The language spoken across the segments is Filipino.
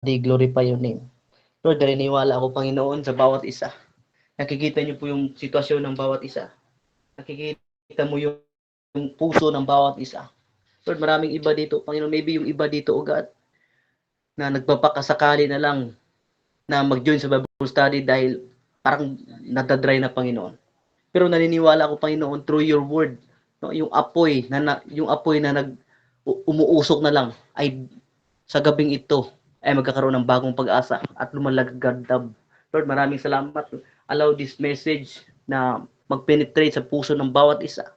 glorify your name. Lord, naniniwala ako, Panginoon, sa bawat isa. Nakikita niyo po yung sitwasyon ng bawat isa. Nakikita mo yung puso ng bawat isa. Lord, maraming iba dito. Panginoon, maybe yung iba dito, O God, na nagpapakasakali na lang na mag-join sa Bible study dahil parang nadadry na, Panginoon. Pero naniniwala ako, Panginoon, through your word, no, yung apoy na umuusok na lang ay sa gabing ito ay magkakaroon ng bagong pag-asa at lumalagdab. Lord, maraming salamat. Allow this message na mag-penetrate sa puso ng bawat isa.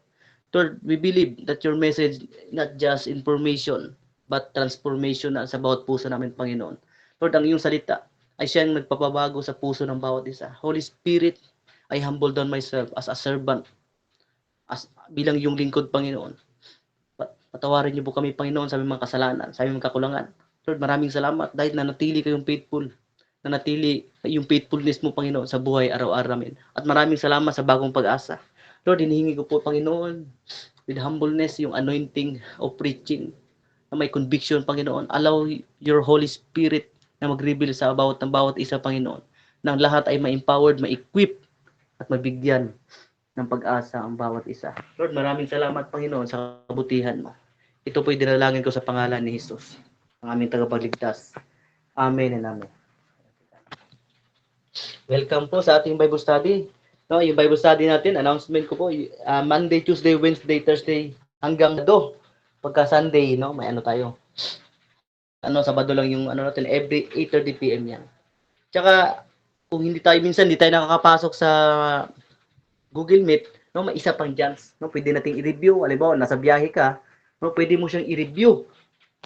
Lord, we believe that your message, not just information, but transformation na sa bawat puso namin, Panginoon. Lord, ang iyong salita ay siyang nagpapabago sa puso ng bawat isa. Holy Spirit, I humble down myself as a servant, as bilang yung lingkod, Panginoon. Patawarin niyo po kami, Panginoon, sa aming mga kasalanan, sa aming mga kakulangan. Lord, maraming salamat dahil nanatili kayong faithful. Nanatili yung faithfulness mo, Panginoon, sa buhay araw-araw namin. At maraming salamat sa bagong pag-asa. Lord, hinihingi ko po, Panginoon, with humbleness, yung anointing of preaching na may conviction, Panginoon. Allow your Holy Spirit na mag-reveal sa bawat isa, Panginoon. Nang lahat ay ma-empowered, ma-equip, at mabigyan ng pag-asa ang bawat isa. Lord, maraming salamat, Panginoon, sa kabutihan mo. Ito po'y dinalangin ko sa pangalan ni Jesus, ang aming tagapagligtas. Amen and amen. Welcome po sa ating Bible study. No, yung Bible study natin, announcement ko po, Monday, Tuesday, Wednesday, Thursday, hanggang do. Pagka Sunday, no, may ano tayo. Sabado lang yung natin, every 8:30 PM yan. Tsaka, kung hindi tayo nakakapasok sa Google Meet, no, may isa pang chance, no, pwede nating i-review. Halimbawa, nasa biyahe ka, no, pwede mo siyang i-review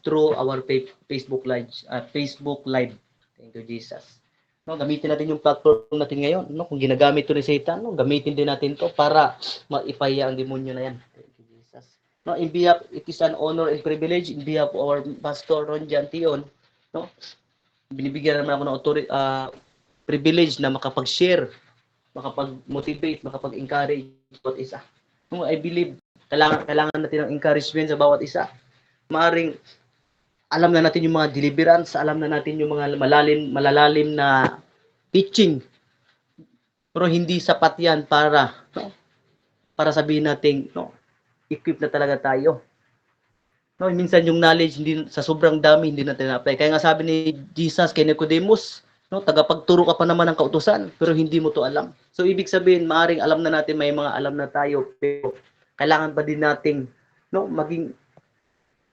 through our Facebook Live. Thank you, Jesus. No, gamitin natin yung platform natin ngayon. No, kung ginagamit to ni Satan, no, gamitin din natin to para maipaya ang demonyo na yan. Thank you, Jesus. No, in behalf, it is an honor and privilege in behalf of our Pastor Ron Jantion, no, binibigyan naman ako ng privilege na makapag-share, makapag-motivate, makapag-encourage bawat isa. No, I believe kailangan natin ng encouragement sa bawat isa. Maaring alam na natin yung mga deliverance, alam na natin yung mga malalalim na teaching. Pero hindi sapat yan para sabihin natin, equip na talaga tayo. No, minsan yung knowledge hindi sa sobrang dami hindi natin na-apply. Kaya nga sabi ni Jesus kay Nicodemus, tagapagturo ka pa naman ng kautusan, pero hindi mo to alam. So ibig sabihin, maaring alam na natin, may mga alam na tayo, pero kailangan pa din nating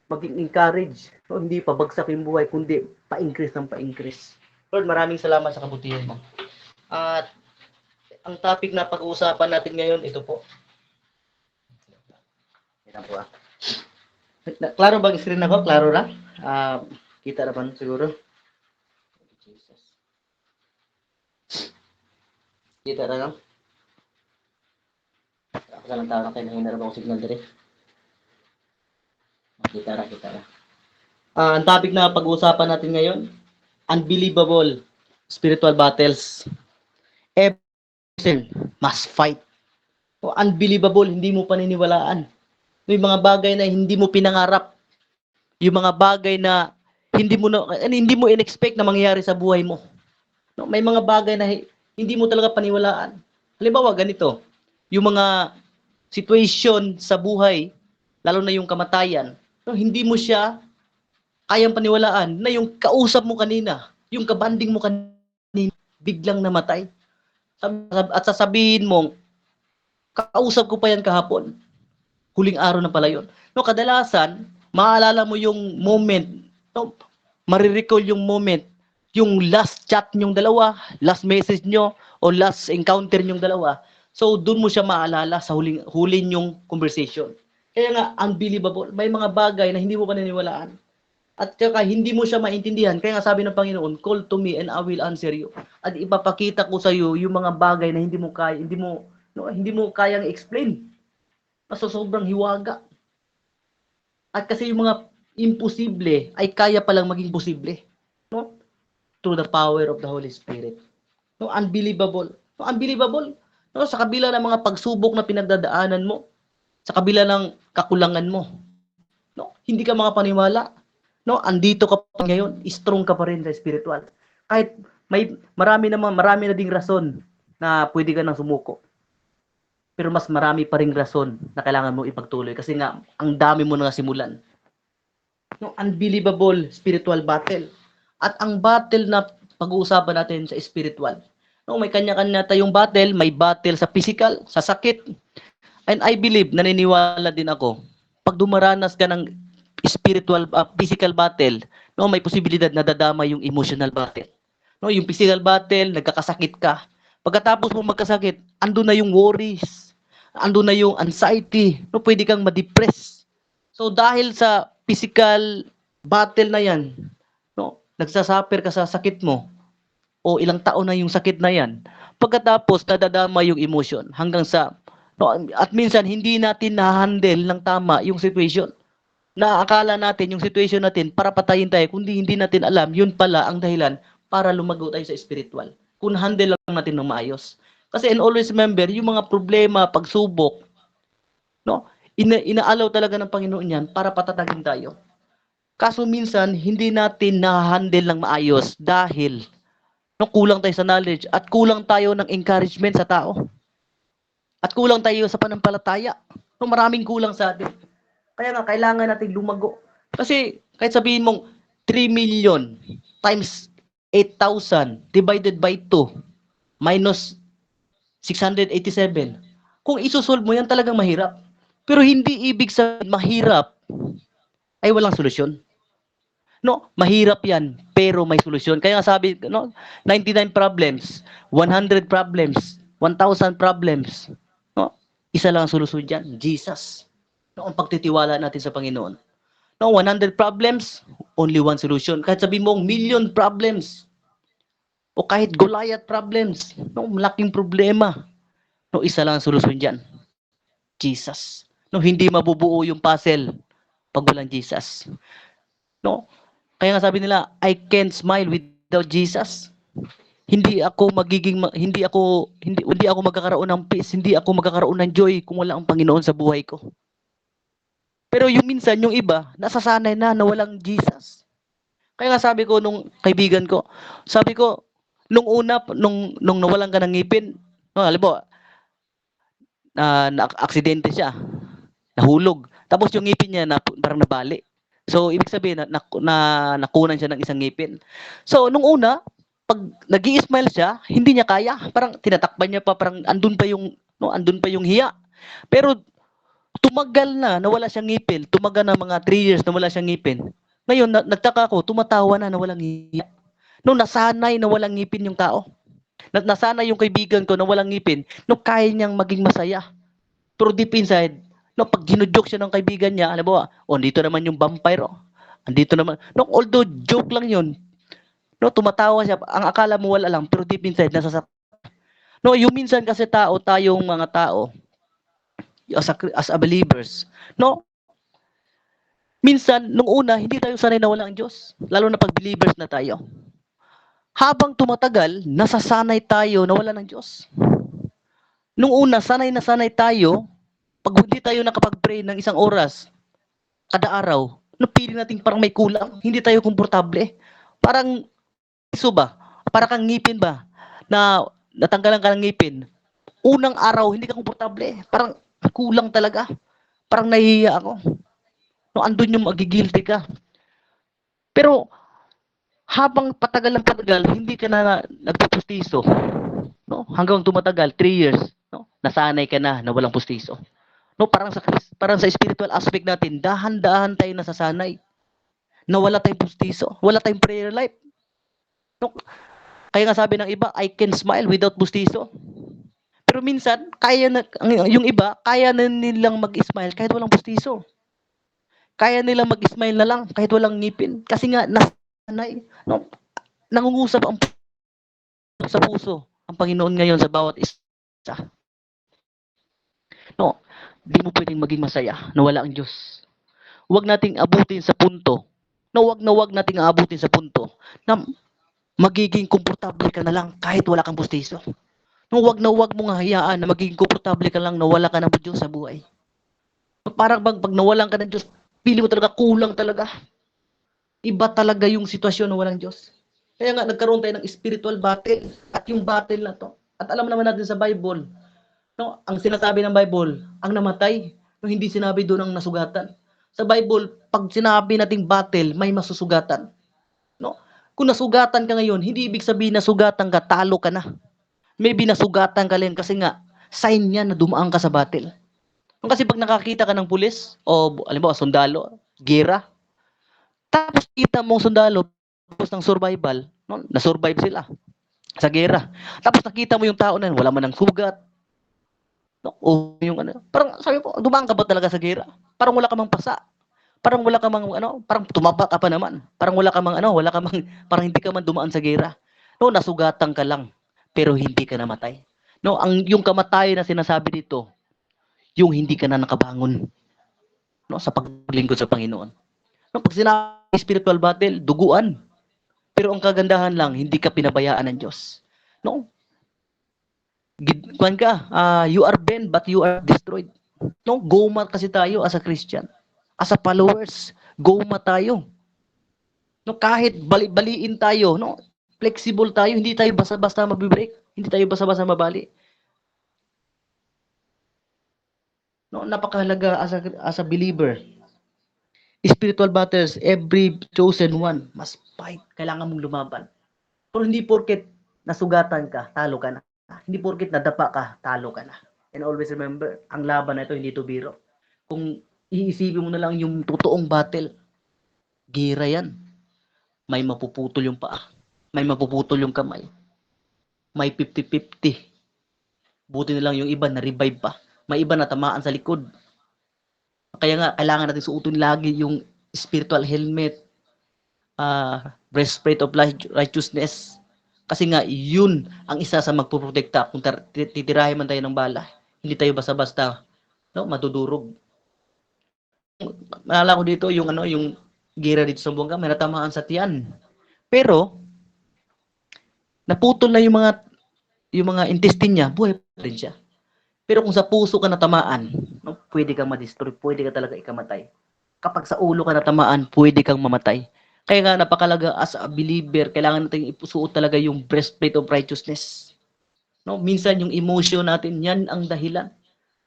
maging encourage, hindi pabagsak yung buhay, kundi pa-increase ng pa-increase. Lord, maraming salamat sa kabutihan mo. At ang topic na pag-uusapan natin ngayon, ito po. Ito po klaro bang screen ako? Klaro na? Kita naman siguro. Kita na lang. Ako sa lang tao kayo, nahinarap ako signal dire. Kita na. Ang topic na pag-uusapan natin ngayon, unbelievable spiritual battles. Every person must fight. Unbelievable, hindi mo paniniwalaan. May mga bagay na hindi mo pinangarap. Yung mga bagay na hindi mo in-expect na mangyayari sa buhay mo. May mga bagay na hindi mo talaga paniwalaan. Halimbawa, ganito, yung mga situation sa buhay, lalo na yung kamatayan, hindi mo siya kayang paniwalaan na yung kausap mo kanina, yung kabanding mo kanina, biglang namatay. At sasabihin mo, kausap ko pa yan kahapon. Huling araw na pala yun. Kadalasan, maalala mo yung moment, marirecall yung moment, yung last chat nyong dalawa, last message nyo, o last encounter nyong dalawa. So, doon mo siya maalala sa huling yung conversation. Kaya nga, unbelievable. May mga bagay na hindi mo paniniwalaan. At saka hindi mo siya maintindihan. Kaya nga sabi ng Panginoon, call to me and I will answer you. At ipapakita ko sa iyo yung mga bagay na hindi mo kayang explain. Sa sobrang hiwaga. At kasi yung mga imposible ay kaya palang maging posible. Through the power of the Holy Spirit. Unbelievable. Unbelievable. Sa kabila ng mga pagsubok na pinagdadaanan mo, sa kabila ng kakulangan mo, hindi ka makapaniwala No, andito ka pa ngayon, strong ka pa rin sa spiritual. Kahit marami na ding rason na pwede ka nang sumuko. Pero mas marami pa ring rason na kailangan mo ipagtuloy kasi nga ang dami mo na simulan. No, unbelievable spiritual battle. At ang battle na pag-uusapan natin sa spiritual. No, may kanya-kanya tayong battle, may battle sa physical, sa sakit. And I believe, naniniwala din ako, pag dumaranas ka ng spiritual, physical battle, no, may posibilidad na dadama yung emotional battle. No, yung physical battle, nagkakasakit ka. Pagkatapos mo magkasakit, ando na yung worries, ando na yung anxiety, no, pwede kang ma-depress. So dahil sa physical battle na yan, no, nagsasuffer ka sa sakit mo, o ilang taon na yung sakit na yan, pagkatapos nadadama yung emotion hanggang sa, no, at minsan hindi natin na-handle ng tama yung situation. Naakala natin yung situation natin para patayin tayo, kundi hindi natin alam, yun pala ang dahilan para lumago tayo sa spiritual. Kung handle lang natin ng maayos. Kasi and always remember, yung mga problema, pagsubok, no, inaalaw talaga ng Panginoon yan para patatagin tayo. Kaso minsan, hindi natin na-handle ng maayos dahil no, kulang tayo sa knowledge at kulang tayo ng encouragement sa tao. At kulang tayo sa panampalataya. No, maraming kulang sa atin. Kaya nga, kailangan natin lumago. Kasi kahit sabihin mong 3 million times 8,000 divided by 2 minus 687. Kung isusolve mo yan, talagang mahirap. Pero hindi ibig sabihin mahirap ay walang solusyon. No, mahirap yan, pero may solusyon. Kaya sabi, no, 99 problems, 100 problems, 1,000 problems. No, isa lang ang solusyon dyan, Jesus. No, ang pagtitiwala natin sa Panginoon. No, 100 problems, only one solution. Kahit sabi mong million problems, o kahit Goliath problems, no, malaking problema. No, isa lang ang solusyon dyan, Jesus. No, hindi mabubuo yung puzzle pag walang Jesus. No, kaya nga sabi nila, I can't smile without Jesus. Hindi ako magkakaroon ng peace, hindi ako magkakaroon ng joy kung wala ang Panginoon sa buhay ko. Pero yung minsan, yung iba, nasasanay na walang Jesus. Kaya nga sabi ko nung kaibigan ko, sabi ko, nung una, nung nawalan ka ng ngipin, no, halimbawa, na-aksidente siya, nahulog. Tapos yung ngipin niya parang nabali. So, ibig sabihin nakunan siya ng isang ngipin. So, nung una, pag nag-i-smile siya, hindi niya kaya. Parang tinatakpan niya pa, parang andun pa yung hiya. Pero tumagal na nawala siyang ngipin. Tumagal na mga 3 years na wala siyang ngipin. Ngayon, nagtaka ako, tumatawa na walang hiya. No, nasanay na walang ngipin yung tao. Nasanay yung kaibigan ko na walang ngipin, no, kaya niyang maging masaya. Pero deep inside, no, pag ginujoke siya ng kaibigan niya, alam mo, dito naman yung vampire, andito naman. No, although joke lang yun, no, tumatawa siya, ang akala mo wala lang, pero deep inside, nasasaktan. No, yung minsan kasi tayong mga tao, as a believers, no, minsan, nung una, hindi tayo sanay na wala ang Diyos. Lalo na pag believers na tayo. Habang tumatagal, nasasanay tayo na wala ng Diyos. Nung una, sanay na sanay tayo, pag hindi tayo nakapag-pray ng 1 oras, kada araw, no, feeling natin parang may kulang, hindi tayo komportable. Parang, iso ba? Para kang ngipin ba? Na natanggalan ka ng ngipin. Unang araw, hindi ka komportable. Parang kulang talaga. Parang nahihiya ako. No, andun yung magigilty ka. Pero, habang patagal ng patagal, hindi ka na nagpupustiso. No? Hanggang tumatagal, 3 years, no? Nasanay ka na walang pustiso. No, parang sa spiritual aspect natin, dahan-dahan tayo nasasanay. Na wala tayong pustiso, wala tayong prayer life. No? Kaya nga sabi ng iba, I can smile without pustiso. Pero minsan, yung iba, kaya na nilang mag-smile kahit walang pustiso. Kaya nilang mag-smile na lang kahit walang ngipin. Kasi nga, nasanay. No? Nangungusap sa puso ang Panginoon ngayon sa bawat isa. No, di mo pwedeng maging masaya na wala ang Diyos. Huwag nating abutin sa punto, na wag nating aabutin sa punto na magiging komportable ka na lang kahit wala kang pustiso. No, wag mong hayaan na magiging komportable ka lang na wala ka ng Diyos sa buhay. Parang pag nawalan ka ng Diyos, pili mo talaga kulang talaga. Iba talaga yung sitwasyon na walang Diyos. Kaya nga nagkaroon tayo ng spiritual battle. At yung battle na to, at alam naman natin sa Bible, no, ang sinasabi ng Bible, ang namatay, no, hindi sinabi doon ang nasugatan. Sa Bible, pag sinabi nating battle, may masusugatan. No? Kung nasugatan ka ngayon, hindi ibig sabihin nasugatan ka, talo ka na. Maybe nasugatan ka rin kasi nga, sign yan na dumaan ka sa battle. Kasi pag nakakita ka ng pulis, o alam mo, sundalo, gera, tapos kita mong sundalo, tapos ng survival, no? Na-survive sila sa gera. Tapos nakita mo yung tao na yun, wala man ng sugat, no? O yung ano, parang sabi ko, dumaan ka ba talaga sa gera? Parang wala ka mang pasa. Parang wala ka mang ano, parang tumaba ka pa naman. Parang wala ka mang ano, wala ka mang, parang hindi ka man dumaan sa gera. No, nasugatan ka lang, pero hindi ka namatay. No, yung kamatayan na sinasabi dito, yung hindi ka na nakabangon, no, sa paglingkod sa Panginoon. No, pag sinabi spiritual battle, duguan. Pero ang kagandahan lang, hindi ka pinabayaan ng Diyos. No? Kuan ka, you are bent but you are destroyed. No, goma kasi tayo as a Christian. As a followers, goma tayo. No, kahit bali-baliin tayo, no? Flexible tayo, hindi tayo basta-basta mabibreak, hindi tayo basta-basta mabali. No, napakahalaga as a believer. Spiritual battles, every chosen one must fight. Kailangan mong lumaban. Pero hindi porket nasugatan ka, talo ka na. Hindi porket nadapa ka, talo ka na. And always remember, ang laban na ito hindi to biro. Kung iisipin mo na lang yung totoong battle, gira yan. May mapuputol yung paa. May mapuputol yung kamay. May 50-50. Buti na lang yung iba na-revive pa. May iba na tamaan sa likod. Kaya nga, kailangan natin suotin lagi yung spiritual helmet, breastplate of righteousness. Kasi nga, yun ang isa sa magpuprotekta. Kung titirahin man tayo ng bala, hindi tayo basta-basta, no, madudurog. Naalala ko dito, yung ano, yung gira dito sa bungga, may natamaan sa tiyan. Pero, naputol na yung mga intestine niya, buhay pa rin siya. Pero kung sa puso ka natamaan, no, pwede kang ma-destroy, pwede ka talaga ikamatay. Kapag sa ulo ka natamaan, pwede kang mamatay. Kaya nga napakalaga as a believer, kailangan natin isuot talaga yung breastplate of righteousness. No, minsan yung emotion natin, yan ang dahilan.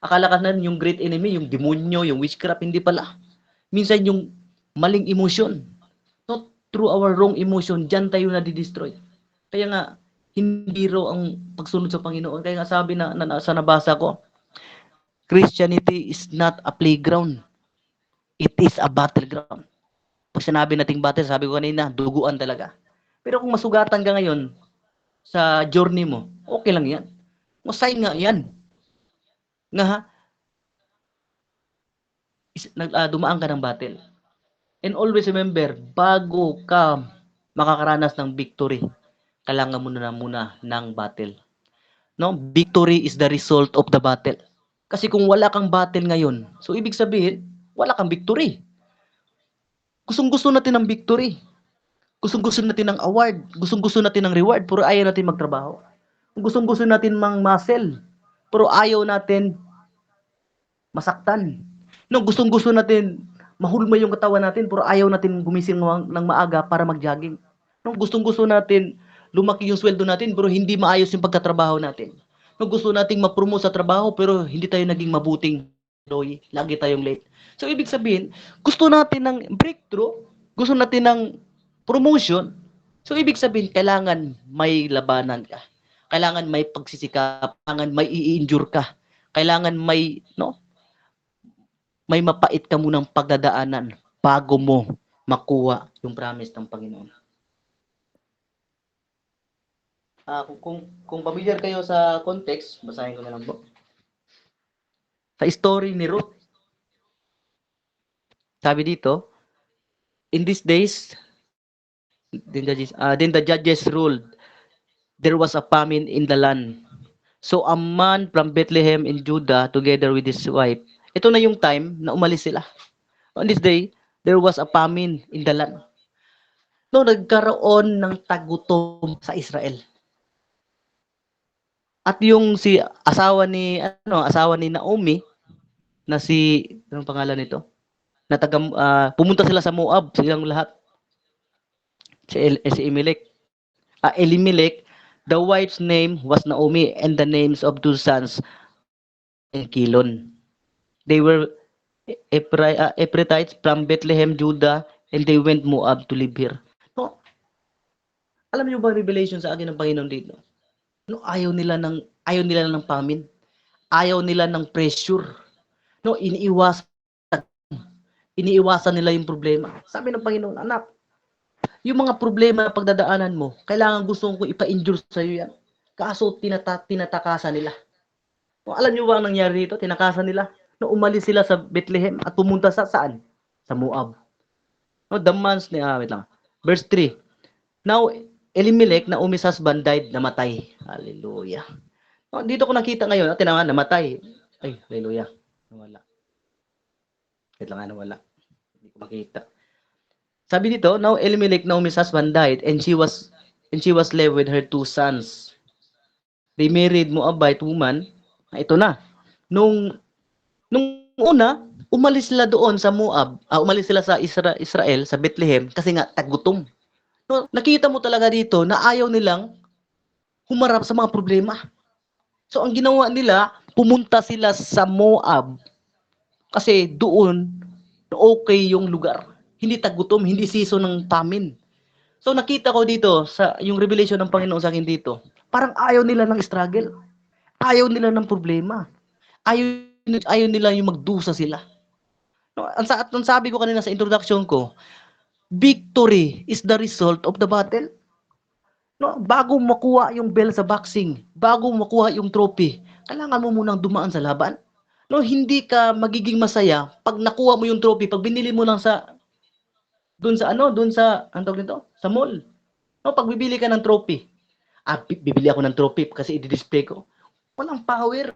Akala ka na yung great enemy, yung demonyo, yung witchcraft, hindi pala. Minsan yung maling emotion. No, through our wrong emotion, diyan tayo na-destroy. Kaya nga, hindi raw ang pagsunod sa Panginoon. Kaya nga sabi sa nabasa ko, Christianity is not a playground. It is a battleground. Pag sinabi nating battle, sabi ko kanina, duguan talaga. Pero kung masugatan ka ngayon sa journey mo, okay lang yan. Masay nga yan. Nga ha, dumaan ka ng battle. And always remember, bago ka makakaranas ng victory, kailangan mo na muna ng battle. No? Victory is the result of the battle. Kasi kung wala kang battle ngayon, so ibig sabihin, wala kang victory. Gustong-gusto natin ng victory. Gustong-gusto natin ng award. Gustong-gusto natin ng reward, pero ayaw natin magtrabaho. Gustong-gusto natin mang muscle, pero ayaw natin masaktan. No, gustong-gusto natin mahulma yung katawan natin, pero ayaw natin gumising ng maaga para mag-jogging. No, gustong-gusto natin lumaki yung sweldo natin, pero hindi maayos yung pagtatrabaho natin. No, gusto nating ma-promote sa trabaho, pero hindi tayo naging mabuting employee. Lagi tayong late. So, ibig sabihin, gusto natin ng breakthrough, gusto natin ng promotion. So, ibig sabihin, kailangan may labanan ka. Kailangan may pagsisikap, kailangan may i-endure ka. Kailangan may, no, may mapait ka munang pagdadaanan bago mo makuha yung promise ng Panginoon. Kung familiar kayo sa context, basahin ko na lang po. Sa story ni Ruth, sabi dito, in these days, then the judges ruled, there was a famine in the land. So a man from Bethlehem in Judah, together with his wife, ito na yung time na umalis sila. On this day, there was a famine in the land. No, nagkaroon ng tagutom sa Israel. At yung asawa ni Naomi na anong pangalan nito? Na pumunta sila sa Moab, silang lahat. Si Elimelech, the wife's name was Naomi, and the names of two sons and Kilon. They were Ephrathites from Bethlehem, Judah, and they went Moab to live here. No, alam niyo ba revelation sa akin ng Panginoon dito? No, ayaw nila ng famine. Ayaw nila ng pressure. No, iniiwasan nila yung problema. Sabi ng Panginoon, anak, yung mga problema na pagdadaanan mo, kailangan gusto ko ipa-endure sa iyo yan. Kaso tinatakasan nila. No, alam niyo ba ang nangyari dito? Tinakasan nila. No, umalis sila sa Bethlehem at pumunta sa saan? Sa Moab. No, wait lang. Verse 3. Now, Elimelech, Naomi's husband, died, namatay. Hallelujah. No, dito ko nakita ngayon, tinawa, namatay. Ay, hallelujah. Nawala. Wait lang, nawala. Hindi ko makita. Sabi dito, now Elimelech, Naomi's husband, died, and she was left with her two sons. They married Moabite woman. Ito na. Nung una, umalis sila doon sa Moab. Umalis sila sa Israel, sa Bethlehem, kasi nga tagutom. No, nakita mo talaga dito na ayaw nilang humarap sa mga problema. So ang ginawa nila, pumunta sila sa Moab. Kasi doon, okay yung lugar. Hindi tagutom, hindi season ng famine. So nakita ko dito, sa yung revelation ng Panginoon sa akin dito, parang ayaw nila ng struggle. Ayaw nila ng problema. Ayaw nila yung magdusa sila. No, ang sabi ko kanina sa introduction ko, victory is the result of the battle. No, bago makuha yung bell sa boxing, bago makuha yung trophy, kailangan mo munang dumaan sa laban. No, hindi ka magiging masaya pag nakuha mo yung trophy, pag binili mo lang doon sa antog nito, sa mall. No, pag bibili ka ng trophy, bibili ako ng trophy kasi i-display ko. Walang power,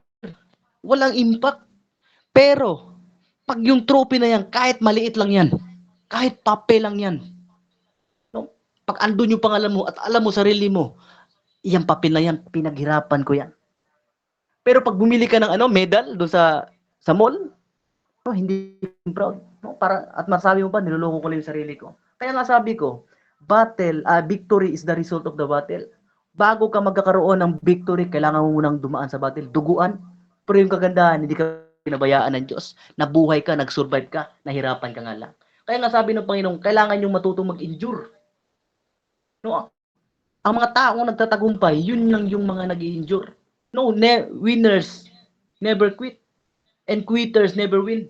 walang impact. Pero pag yung trophy na yan, kahit maliit lang yan, kahit papel lang yan, no? Pag andun yung pangalan mo at alam mo sarili mo, iyang papel na yan, pinaghirapan ko yan. Pero pag bumili ka ng medal doon sa mall, no, hindi proud. No? At masabi mo pa, niloloko ko lang yung sarili ko. Kaya nga sabi ko, victory is the result of the battle. Bago ka magkakaroon ng victory, kailangan mo munang dumaan sa battle. Duguan. Pero yung kagandahan, hindi ka pinabayaan ng Diyos. Nabuhay ka, nag-survive ka, nahirapan ka nga lang. Kaya nga sabi ng Panginoon, kailangan yung matutong mag-endure. No? Ang mga taong nagtatagumpay, yun lang yung mga nag-endure. No, winners never quit. And quitters never win.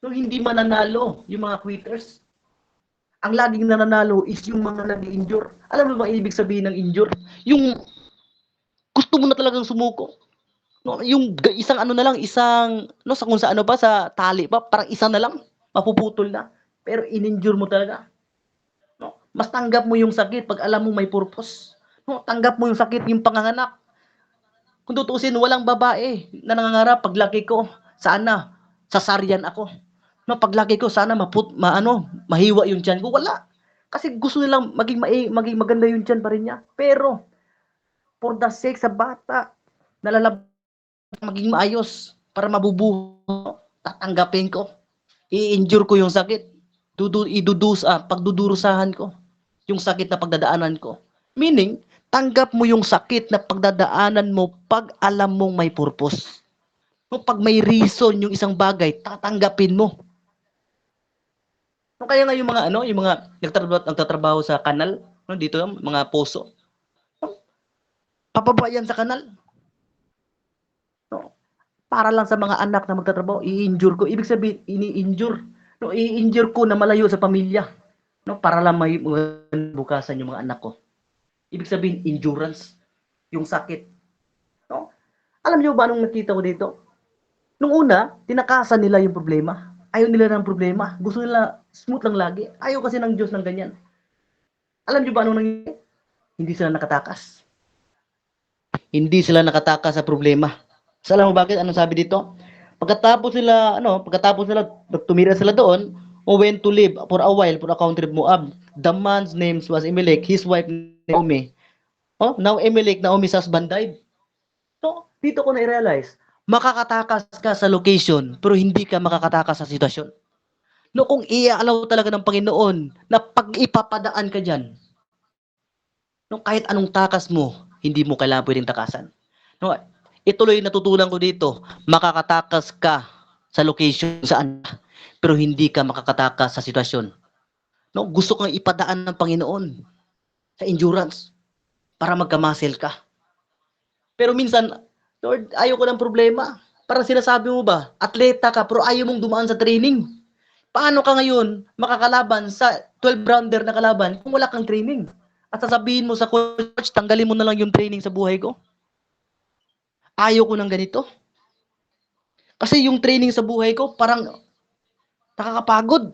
No, hindi mananalo yung mga quitters. Ang laging nananalo is yung mga nag-endure. Alam mo ba ibig sabihin ng endure? Yung gusto mo na talagang sumuko. No, yung isang sa kung sa sa tali pa, parang isa na lang, mapuputol na. Pero in-endure mo talaga. No, mas tanggap mo yung sakit pag alam mo may purpose. No, tanggap mo yung sakit, yung panganganak. Kung tutusin, walang babae na nangangarap paglaki ko, sana sasaryan ako. No, paglaki ko sana mahiwa yung tiyan ko. Wala. Kasi gusto nilang maging maganda yung tiyan pa rin niya. Pero for the sake sa bata, maging maayos para mabubuhay, tatanggapin ko. I-endure ko yung sakit. Pagdudurusahan ko yung sakit na pagdadaanan ko. Meaning, tanggap mo yung sakit na pagdadaanan mo pag alam mong may purpose. No, pag may reason yung isang bagay, tatanggapin mo. No, kaya nga yung mga nagtatrabaho sa kanal, no, dito mga poso. No, papaba yan sa kanal. No, para lang sa mga anak na magtatrabaho, i-injure ko. Ibig sabihin, ini-injure. No, i-injure ko na malayo sa pamilya. No, para lang may bukasan yung mga anak ko. Ibig sabihin, endurance. Yung sakit. No? Alam niyo ba anong nakita ko dito? Nung una, tinakasan nila yung problema. Ayaw nila ng problema. Gusto nila smooth lang lagi. Ayaw kasi ng Diyos ng ganyan. Alam niyo ba anong nangyayari? Hindi sila nakatakas. Hindi sila nakatakas sa problema. So, alam mo bakit? Anong sabi dito? Pagkatapos nila tumira sila doon, went to live for a while for a country of Moab. The man's name was Elimelech, his wife Naomi. Now Elimelech, Naomi's husband died. So, dito ko na-realize, makakatakas ka sa location, pero hindi ka makakatakas sa sitwasyon. No, kung i-allow talaga ng Panginoon na pag ipapadaan ka dyan, No, kahit anong takas mo, hindi mo kailangan pwedeng takasan. No, ituloy natutunan ko dito, makakatakas ka sa location saan, pero hindi ka makakatakas sa sitwasyon. No, gusto kang ipadaan ng Panginoon sa endurance para magka-muscle ka. Pero minsan, Lord, ayaw ko ng problema. Parang sinasabi mo ba, atleta ka, pero ayaw mong dumaan sa training. Paano ka ngayon makakalaban sa 12-rounder na kalaban kung wala kang training? At sasabihin mo sa coach, tanggalin mo na lang yung training sa buhay ko. Ayaw ko ng ganito. Kasi yung training sa buhay ko, parang nakakapagod.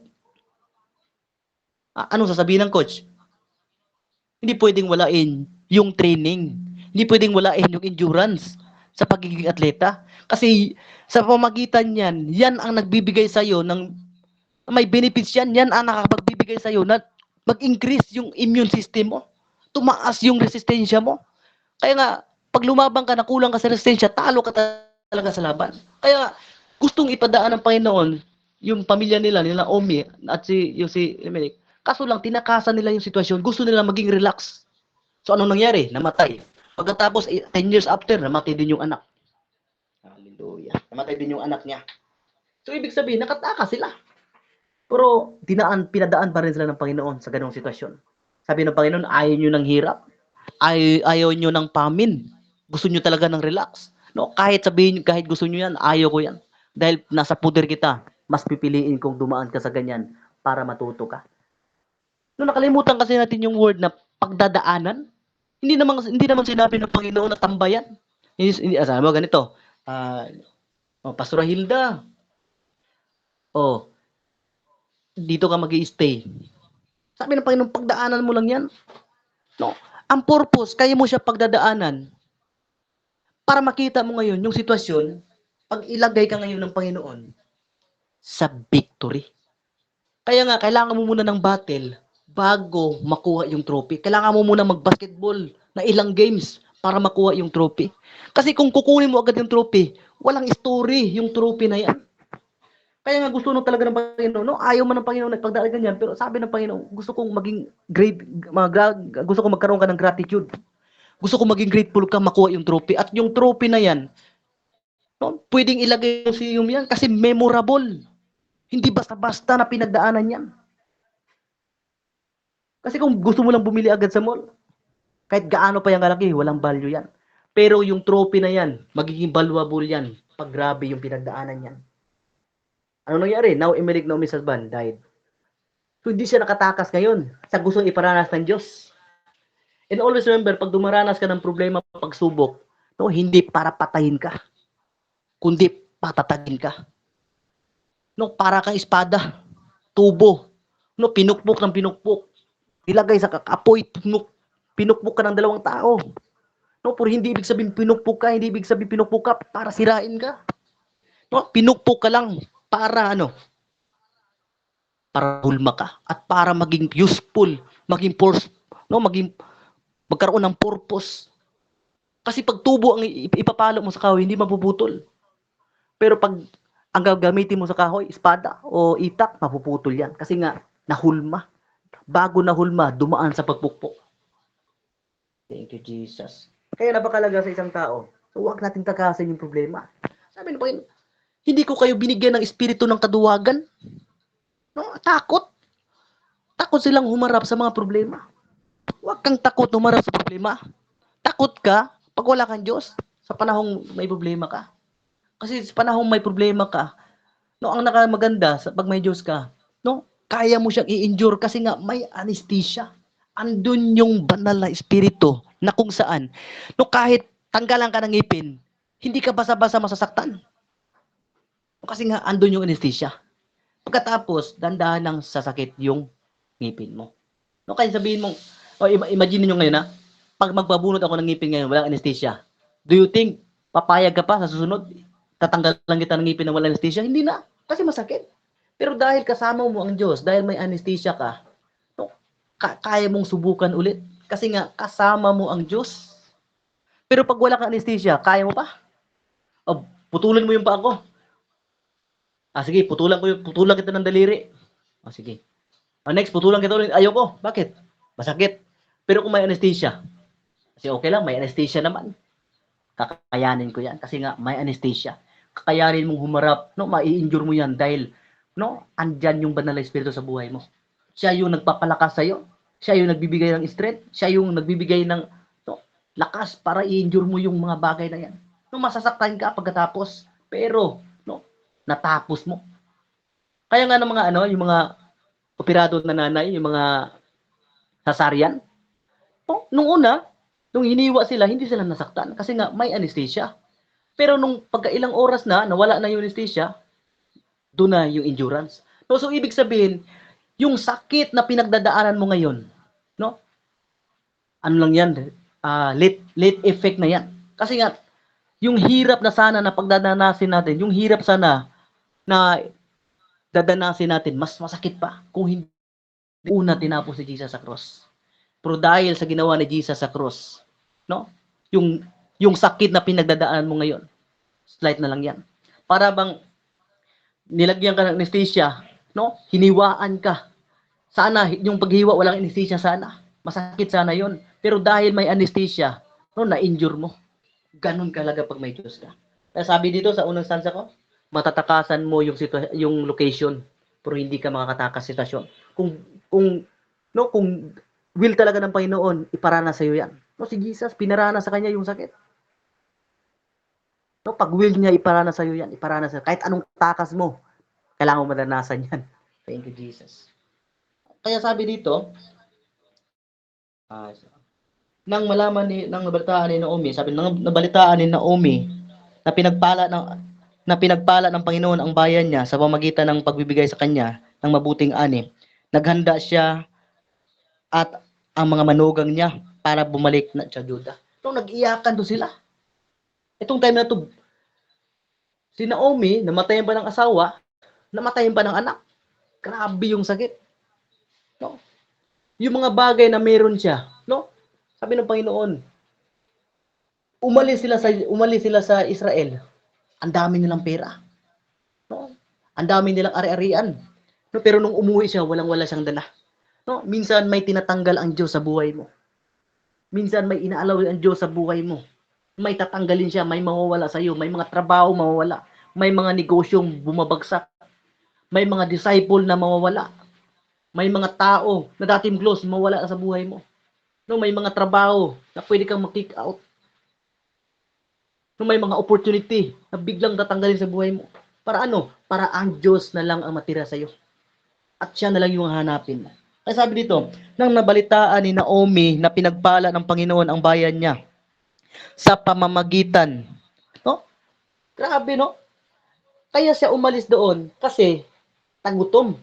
Anong sasabihin ng coach? Hindi pwedeng walain yung training. Hindi pwedeng walain yung endurance sa pagiging atleta. Kasi sa pamagitan niyan, yan ang nagbibigay sa'yo ng may benefits yan. Yan ang nakapagbibigay sa'yo na mag-increase yung immune system mo. Tumaas yung resistensya mo. Kaya nga, pag lumabang ka na kulang ka sa resistensya, talo ka talaga sa laban. Kaya gustong ipadaan ng Panginoon yung pamilya nila Omi at si Emerick. Kaso lang, tinakasan nila yung sitwasyon. Gusto nila maging relax. So, anong nangyari? Namatay. Pagkatapos, 10 years after, namatay din yung anak. Hallelujah. Namatay din yung anak niya. So, ibig sabihin, nakatakas sila. Pero, pinadaan pa rin sila ng Panginoon sa ganong sitwasyon. Sabi ng Panginoon, ayaw nyo ng hirap. Ayaw nyo ng pamin. Gusto nyo talaga ng relax. No, kahit sabihin, kahit gusto nyo yan, ayaw ko yan. Dahil nasa puder kita, mas pipiliin kong dumaan ka sa ganyan para matuto ka. No, nakalimutan kasi natin yung word na pagdadaanan. Hindi naman sinabi ng Panginoon na tambayan. Sabi mo ganito, Pastora Hilda, dito ka mag-i-stay. Sabi ng Panginoon, pagdaanan mo lang yan. No, ang purpose, kaya mo siya pagdadaanan para makita mo ngayon yung sitwasyon, pag ilagay ka ngayon ng Panginoon sa victory. Kaya nga, kailangan mo muna ng battle bago makuha yung trophy. Kailangan mo muna mag-basketball na ilang games para makuha yung trophy. Kasi kung kukunin mo agad yung trophy, walang story yung trophy na yan. Kaya nga gusto nung talaga ng Panginoon, no? Ayaw man ng Panginoon nagpagdaan ganyan, pero sabi ng Panginoon, gusto kong maging gusto kong magkaroon ka ng gratitude. Gusto kong maging grateful ka makuha yung trophy. At yung trophy na yan, no, pwedeng ilagay sa museum yan kasi memorable. Hindi basta-basta na pinagdaanan yan. Kasi kung gusto mo lang bumili agad sa mall, kahit gaano pa yung kalaki, walang value yan. Pero yung trophy na yan, magiging valuable yan pag grabe yung pinagdaanan yan. Ano nangyari? Now, Emerick Naomi's husband died. So, hindi siya nakatakas ngayon sa gustong iparanas ng Diyos. And always remember, pag dumaranas ka ng problema, pagsubok, no, hindi para patayin ka, kundi patatagin ka. No, para kang espada, tubo, no, pinukpok ng pinukpok, ilagay sa apoy, pinukpok ka ng 2 tao. No, pero hindi ibig sabihin pinukpok ka, hindi ibig sabihin pinukpok ka para sirain ka. No, pinukpok ka lang para para hulma ka at para maging useful, maging force, no, magkaroon ng purpose. Kasi pag tubo ang ipapalo mo sa kahoy, hindi mapuputol. Pero pag ang gagamitin mo sa kahoy, espada o itak, mapuputol yan. Kasi nga, nahulma. Bago nahulma, dumaan sa pagpukpok. Thank you, Jesus. Kaya napakalaga sa isang tao. So, huwag natin takasin yung problema. Sabi ng Panginoon, hindi ko kayo binigyan ng espiritu ng kaduwagan. No, takot. Takot silang humarap sa mga problema. Huwag kang takot humarap sa problema. Takot ka pag wala kang Diyos sa panahong may problema ka. Kasi sa panahong may problema ka, no, ang nakamaganda sa pag may Diyos ka, no, kaya mo siyang i-endure kasi nga may anesthesia. Andun yung banal na espiritu na kung saan, no, kahit tanggalan ka ng ngipin, hindi ka basa-basa masasaktan. Kasi nga, andun yung anesthesia. Pagkatapos, dandahan ng sasakit yung ngipin mo. No, kaya sabihin mo, imagine nyo ngayon, pag magpabunot ako ng ngipin ngayon, walang anesthesia. Do you think, papayag ka pa sa susunod? Tatanggal lang kita ng ngipin na walang anesthesia? Hindi na, kasi masakit. Pero dahil kasama mo ang Diyos, dahil may anesthesia ka, no, kaya mong subukan ulit. Kasi nga, kasama mo ang Diyos. Pero pag wala kang anesthesia, kaya mo pa? O, putulan mo yung paa ko. Sige, putulan kita ng daliri. Sige. Next, putulan kita ulit. Ayoko. Bakit? Masakit. Pero kung may anesthesia, kasi okay lang, may anesthesia naman. Kakayanin ko yan kasi nga may anesthesia. Kakayanin mong humarap, no, mai-injure mo yan dahil no, andyan yung banal na espiritu sa buhay mo. Siya yung nagpapalakas sa iyo. Siya yung nagbibigay ng strength, siya yung nagbibigay ng no, lakas para i-injure mo yung mga bagay na yan. No, masasaktan ka pagkatapos, pero no, natapos mo. Kaya nga ng mga ano, yung mga operado na nanay, yung mga cesarean, no, nung una, nung hiniwa sila, hindi sila nasaktan kasi nga may anesthesia. Pero nung pagkailang oras na, nawala na yung anesthesia, doon na yung endurance. No, so ibig sabihin, yung sakit na pinagdadaanan mo ngayon, no? Ano lang yan? Late effect na yan. Kasi nga, yung hirap na sana na pagdadanasin natin, yung hirap sana na dadanasin natin, mas masakit pa kung hindi una tinapos si Jesus sa cross. Pero dahil sa ginawa ni Jesus sa cross, no? Yung sakit na pinagdadaanan mo ngayon, slight na lang yan. Para bang nilagyan ka ng anesthesia, no? Hiniwaan ka. Sana yung paghiwa walang anesthesia sana. Masakit sana 'yon. Pero dahil may anesthesia, no, na-injure mo. Ganun kalaga pag may Diyos ka. Kaya sabi dito sa unang stanza ko, matatakasan mo yung location, pero hindi ka makakatakas sa sitwasyon. Kung no, kung will talaga ng Panginoon, iparana sa iyo 'yan. No, si Jesus pinarana sa kanya yung sakit. No, pag will niya iparana sa iyo 'yan, iparana sa kahit anong takas mo, kailangan mo madanasan 'yan. Thank you, Jesus. Kaya sabi dito, nang malaman nang nabalitaan ni Naomi, sabi nang nabalitaan ni Naomi na pinagpala ng Panginoon ang bayan niya sa pamamagitan ng pagbibigay sa kanya ng mabuting ani. Naghanda siya at ang mga manugang niya para bumalik na sa Juda. Nung nag-iyakan to sila. Itong time na to, si Naomi, namatayan pa ng asawa, namatayan pa ng anak. Grabe yung sakit. No? Yung mga bagay na meron siya, no? Sabi ng Panginoon, umalis sila sa Israel. Ang dami nilang pera. No? Ang dami nilang ari-arian. No? Pero nung umuwi siya, walang-wala siyang dala. No? Minsan may tinatanggal ang Diyos sa buhay mo. Minsan may inaalaw ang Diyos sa buhay mo. May tatanggalin siya, may mawawala sa iyo, may mga trabaho mawawala, may mga negosyong bumabagsak, may mga disciple na mawawala, may mga tao na dating close mawawala sa buhay mo. No, may mga trabaho na pwede kang mag-kick out. No, may mga opportunity na biglang tatanggalin sa buhay mo. Para ano? Para ang Diyos na lang ang matira sa iyo. At siya na lang yung hanapin mo. Kaya sabi dito, nang nabalitaan ni Naomi na pinagpala ng Panginoon ang bayan niya sa pamamagitan. No? Grabe, no? Kaya siya umalis doon kasi tagutom.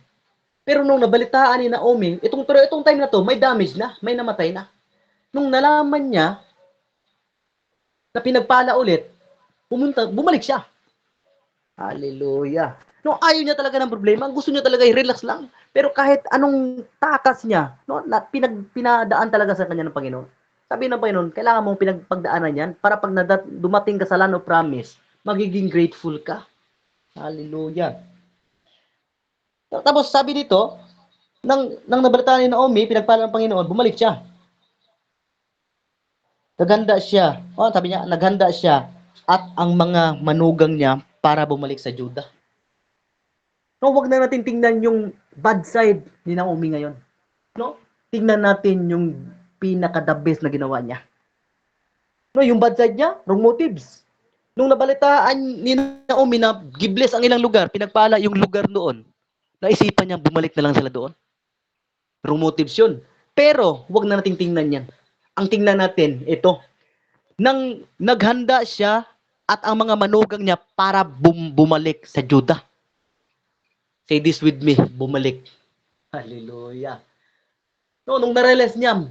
Pero nung nabalitaan ni Naomi, itong time na to, may damage na, may namatay na. Nung nalaman niya na pinagpala ulit, bumalik siya. Hallelujah. No, ayaw niya talaga ng problema. Gusto niya talaga i-relax lang. Pero kahit anong takas niya, no, pinadaan talaga sa kanya ng Panginoon. Sabi ng Panginoon, kailangan mong pinagpagdaanan yan para pag dumating ka sa land of promise, magiging grateful ka. Hallelujah. Tapos sabi dito, nang nabalitaan ni Naomi, pinagpala ng Panginoon, bumalik siya. Naghanda siya. Oh, sabi niya, naghanda siya at ang mga manugang niya para bumalik sa Juda. No, wag na natin tingnan yung bad side ni Naomi ngayon. No? Tingnan natin yung pinaka-the best na ginawa niya. No, yung bad side niya, wrong motives. Nung nabalitaan ni Naomi na gibless ang ilang lugar, pinagpala yung lugar doon, naisipan niya bumalik na lang sila doon. Wrong motives yun. Pero, wag na nating tingnan yan. Ang tingnan natin, ito. Nang naghanda siya at ang mga manugang niya para bumalik sa Juda. Say this with me, bumalik. Hallelujah. No, nung narealize niya,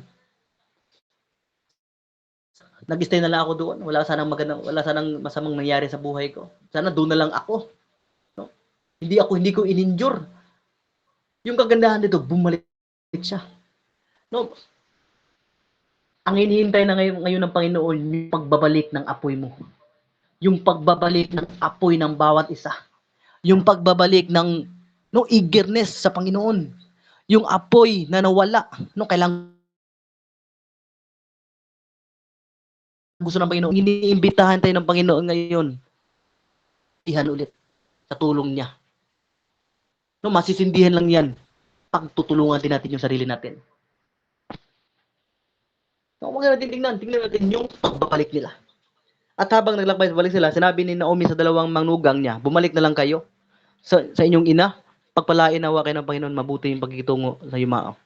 nag-stay na lang ako doon. Wala sanang masamang nangyari sa buhay ko. Sana doon na lang ako. No? Hindi ko ininjure. Yung kagandahan dito, bumalik siya. No? Ang hinihintay na ngayon ng Panginoon, yung pagbabalik ng apoy mo. Yung pagbabalik ng apoy ng bawat isa. Yung pagbabalik ng eagerness sa Panginoon. Yung apoy na nawala. No, kailangan gusto ng Panginoon, iniimbitahan tayo ng Panginoon ngayon. Ihan ulit sa tulong niya. No, masisindihan lang yan pag tutulungan din natin yung sarili natin. No, huwag natin tingnan natin yung pagbabalik nila. At habang naglakbay balik sila, sinabi ni Naomi sa dalawang manugang niya, bumalik na lang kayo sa inyong ina, pagpalain nawa kayo ng Panginoon, mabuti yung pagkikitungo sa yumao.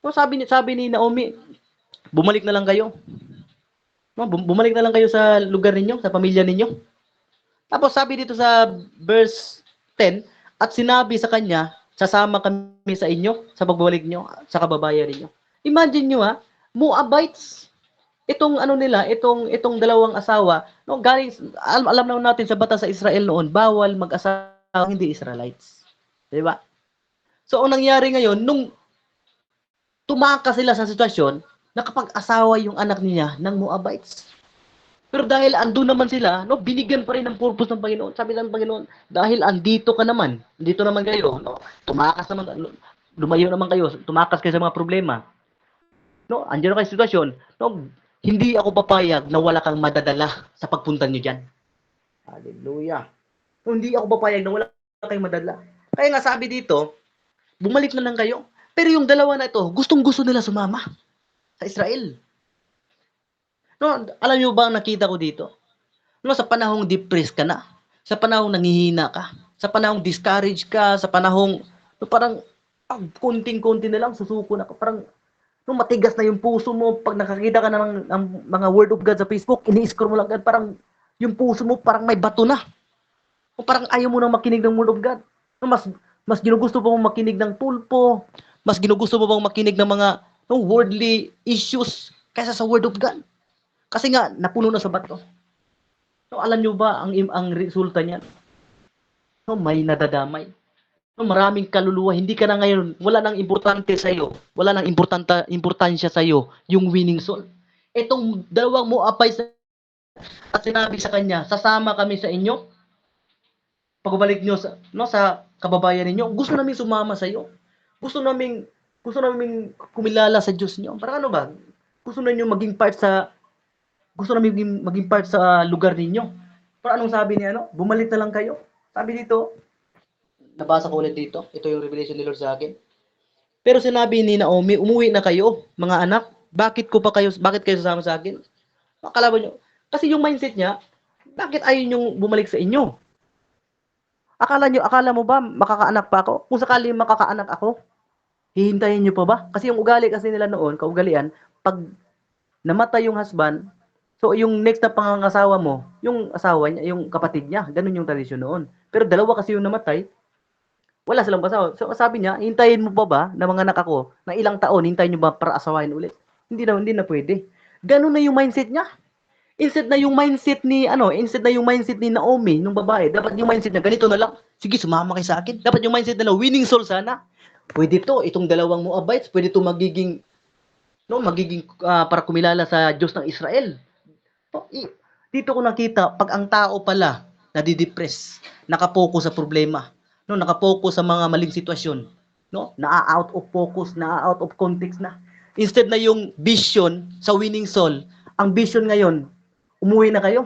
So, sabi ni Naomi, bumalik na lang kayo. No, bumalik na lang kayo sa lugar ninyo, sa pamilya ninyo. Tapos sabi dito sa verse 10, at sinabi sa kanya, sasama kami sa inyo, sa pagbabalik nyo, sa kababayan ninyo. Imagine nyo Moabites, itong ano nila, itong dalawang asawa, no, galing, alam naman natin sa batas sa Israel noon, bawal mag-asawa hindi Israelites. Di ba? So, ang nangyari ngayon, nung tumakas sila sa sitwasyon, nakapag-asawa yung anak niya ng Moabites. Pero dahil andun naman sila, no, binigyan pa rin ng purpose ng Panginoon. Sabi ng Panginoon, dahil andito ka naman, andito naman kayo, no, tumakas naman, lumayo naman kayo, tumakas kayo sa mga problema. No, andiyan kayo sa sitwasyon, no, hindi ako papayag na wala kang madadala sa pagpunta niyo diyan. Hallelujah. No, hindi ako papayag na wala kayong madadala. Kaya nga sabi dito, bumalik na lang kayo. Pero yung dalawa na ito, gustong-gusto nila sumama sa Israel. No, alam niyo ba ang nakita ko dito? No, sa panahong depressed ka na, sa panahong nanghihina ka, sa panahong discouraged ka, sa panahong no, parang kunting-kunti na lang susuko na ka, parang no, matigas na yung puso mo pag nakakita ka ng mga word of God sa Facebook, ini-scroll mo lang agad, parang yung puso mo parang may bato na. O parang ayaw mo nang makinig ng word of God. No, mas ginugusto mo makinig ng tulpo, mas ginugusto mo bang makinig ng mga no, worldly issues kaysa sa word of God. Kasi nga, napuno na sa bato. So, alam nyo ba ang resulta niyan? So, may nadadamay. So, maraming kaluluwa. Hindi ka na ngayon, wala nang importante sa iyo. Wala nang importansya sa iyo yung winning soul. Itong dalawang Moabite at sinabi sa kanya, sasama kami sa inyo. Pagbalik nyo sa kababayan ninyo, gusto namin sumama sa iyo. Gusto namin kumilala sa Diyos niyo. Parang ano ba? Gusto namin maging part sa lugar ninyo. Pero anong sabi niya, bumalik na lang kayo. Sabi dito, nabasa ko ulit dito, ito yung revelation ni Lord sa akin. Pero sinabi ni Naomi, umuwi na kayo, mga anak. Bakit kayo sasama sa akin? Akala nyo, kasi yung mindset niya, bakit ayaw nyo bumalik sa inyo? Akala mo ba makakaanak pa ako? Kung sakali makakaanak ako, hihintayin nyo pa ba? Kasi yung ugali kasi nila noon, kaugalian, pag namatay yung husband, so yung next na pangangasawa mo, yung asawa niya, yung kapatid niya, ganun yung tradisyon noon. Pero dalawa kasi yung namatay, wala silang asawa. So sabi niya, hintayin mo pa ba na mga anak ako, na ilang taon, hintayin nyo ba para asawain ulit? Hindi na pwede. Ganun na yung mindset niya. Instead na yung mindset ni Naomi, nung babae, dapat yung mindset niya, ganito na lang, sige, sumama kayo sa akin. Dapat yung mindset nila, winning soul sana. Pwede itong dalawang Moabites, pwede magiging para kumilala sa Diyos ng Israel. Dito ko nakita, pag ang tao pala, nadidepress, nakapokus sa problema, nakapokus sa mga maling sitwasyon, na-out of focus, na-out of context na. Instead na yung vision sa winning soul, ang vision ngayon, umuwi na kayo.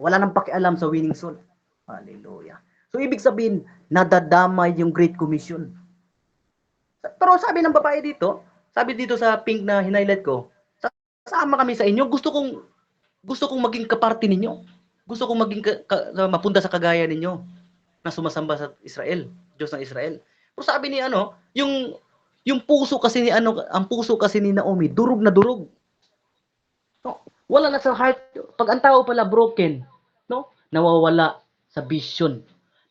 Wala nang pakialam sa winning soul. Hallelujah. So, ibig sabihin, nadadamay yung Great Commission. Pero sabi ng babae dito, sabi dito sa pink na hinighlight ko, sasama kami sa inyo. Gusto kong maging kaparte ninyo. Gusto kong maging mapunta sa kagaya ninyo na sumasamba sa Israel, Diyos ng Israel. Pero sabi ni yung puso kasi ang puso kasi ni Naomi, durog na durog. Wala na sa heart. Pag ang tao pala broken, nawawala sa vision,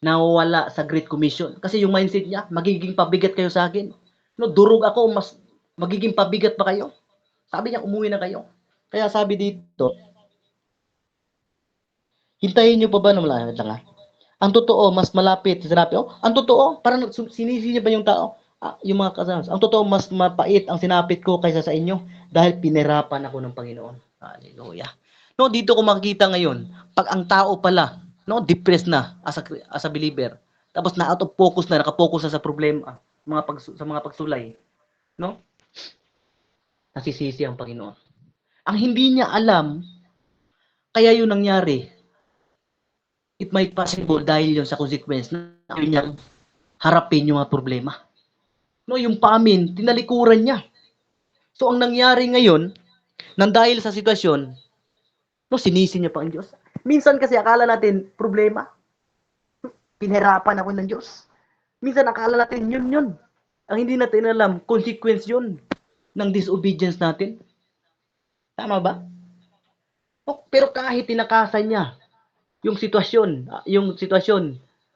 nawawala sa Great Commission. Kasi yung mindset niya, magiging pabigat kayo sa akin. Durog ako, mas magiging pabigat pa kayo. Sabi niya, umuwi na kayo. Kaya sabi dito, hintayin niyo pa ba na malapit lang Ang totoo, mas malapit. Sinabi, ang totoo, parang sinisi niya ba yung tao? Yung mga kasama. Ang totoo, mas mapait ang sinapit ko kaysa sa inyo dahil pinirapan ako ng Panginoon. Hallelujah. Dito ko makikita ngayon, pag ang tao pala, depressed na as a believer, tapos na out of focus na, nakapokus na sa problema, sa mga pagsulay, nasisisi ang Panginoon. Ang hindi niya alam, Kaya yun nangyari. It might possible dahil yun sa consequence na ayaw niyang harapin yung mga problema. No, yung pamin, tinalikuran niya. So, ang nangyari ngayon, nang dahil sa sitwasyon, no, sinisi niya pa ang Diyos. Minsan kasi akala natin, problema, pinahirapan ako ng Diyos. Minsan akala natin, yun. Ang hindi natin alam, consequence yun ng disobedience natin. Tama ba? No, pero kahit tinakasan niya yung sitwasyon,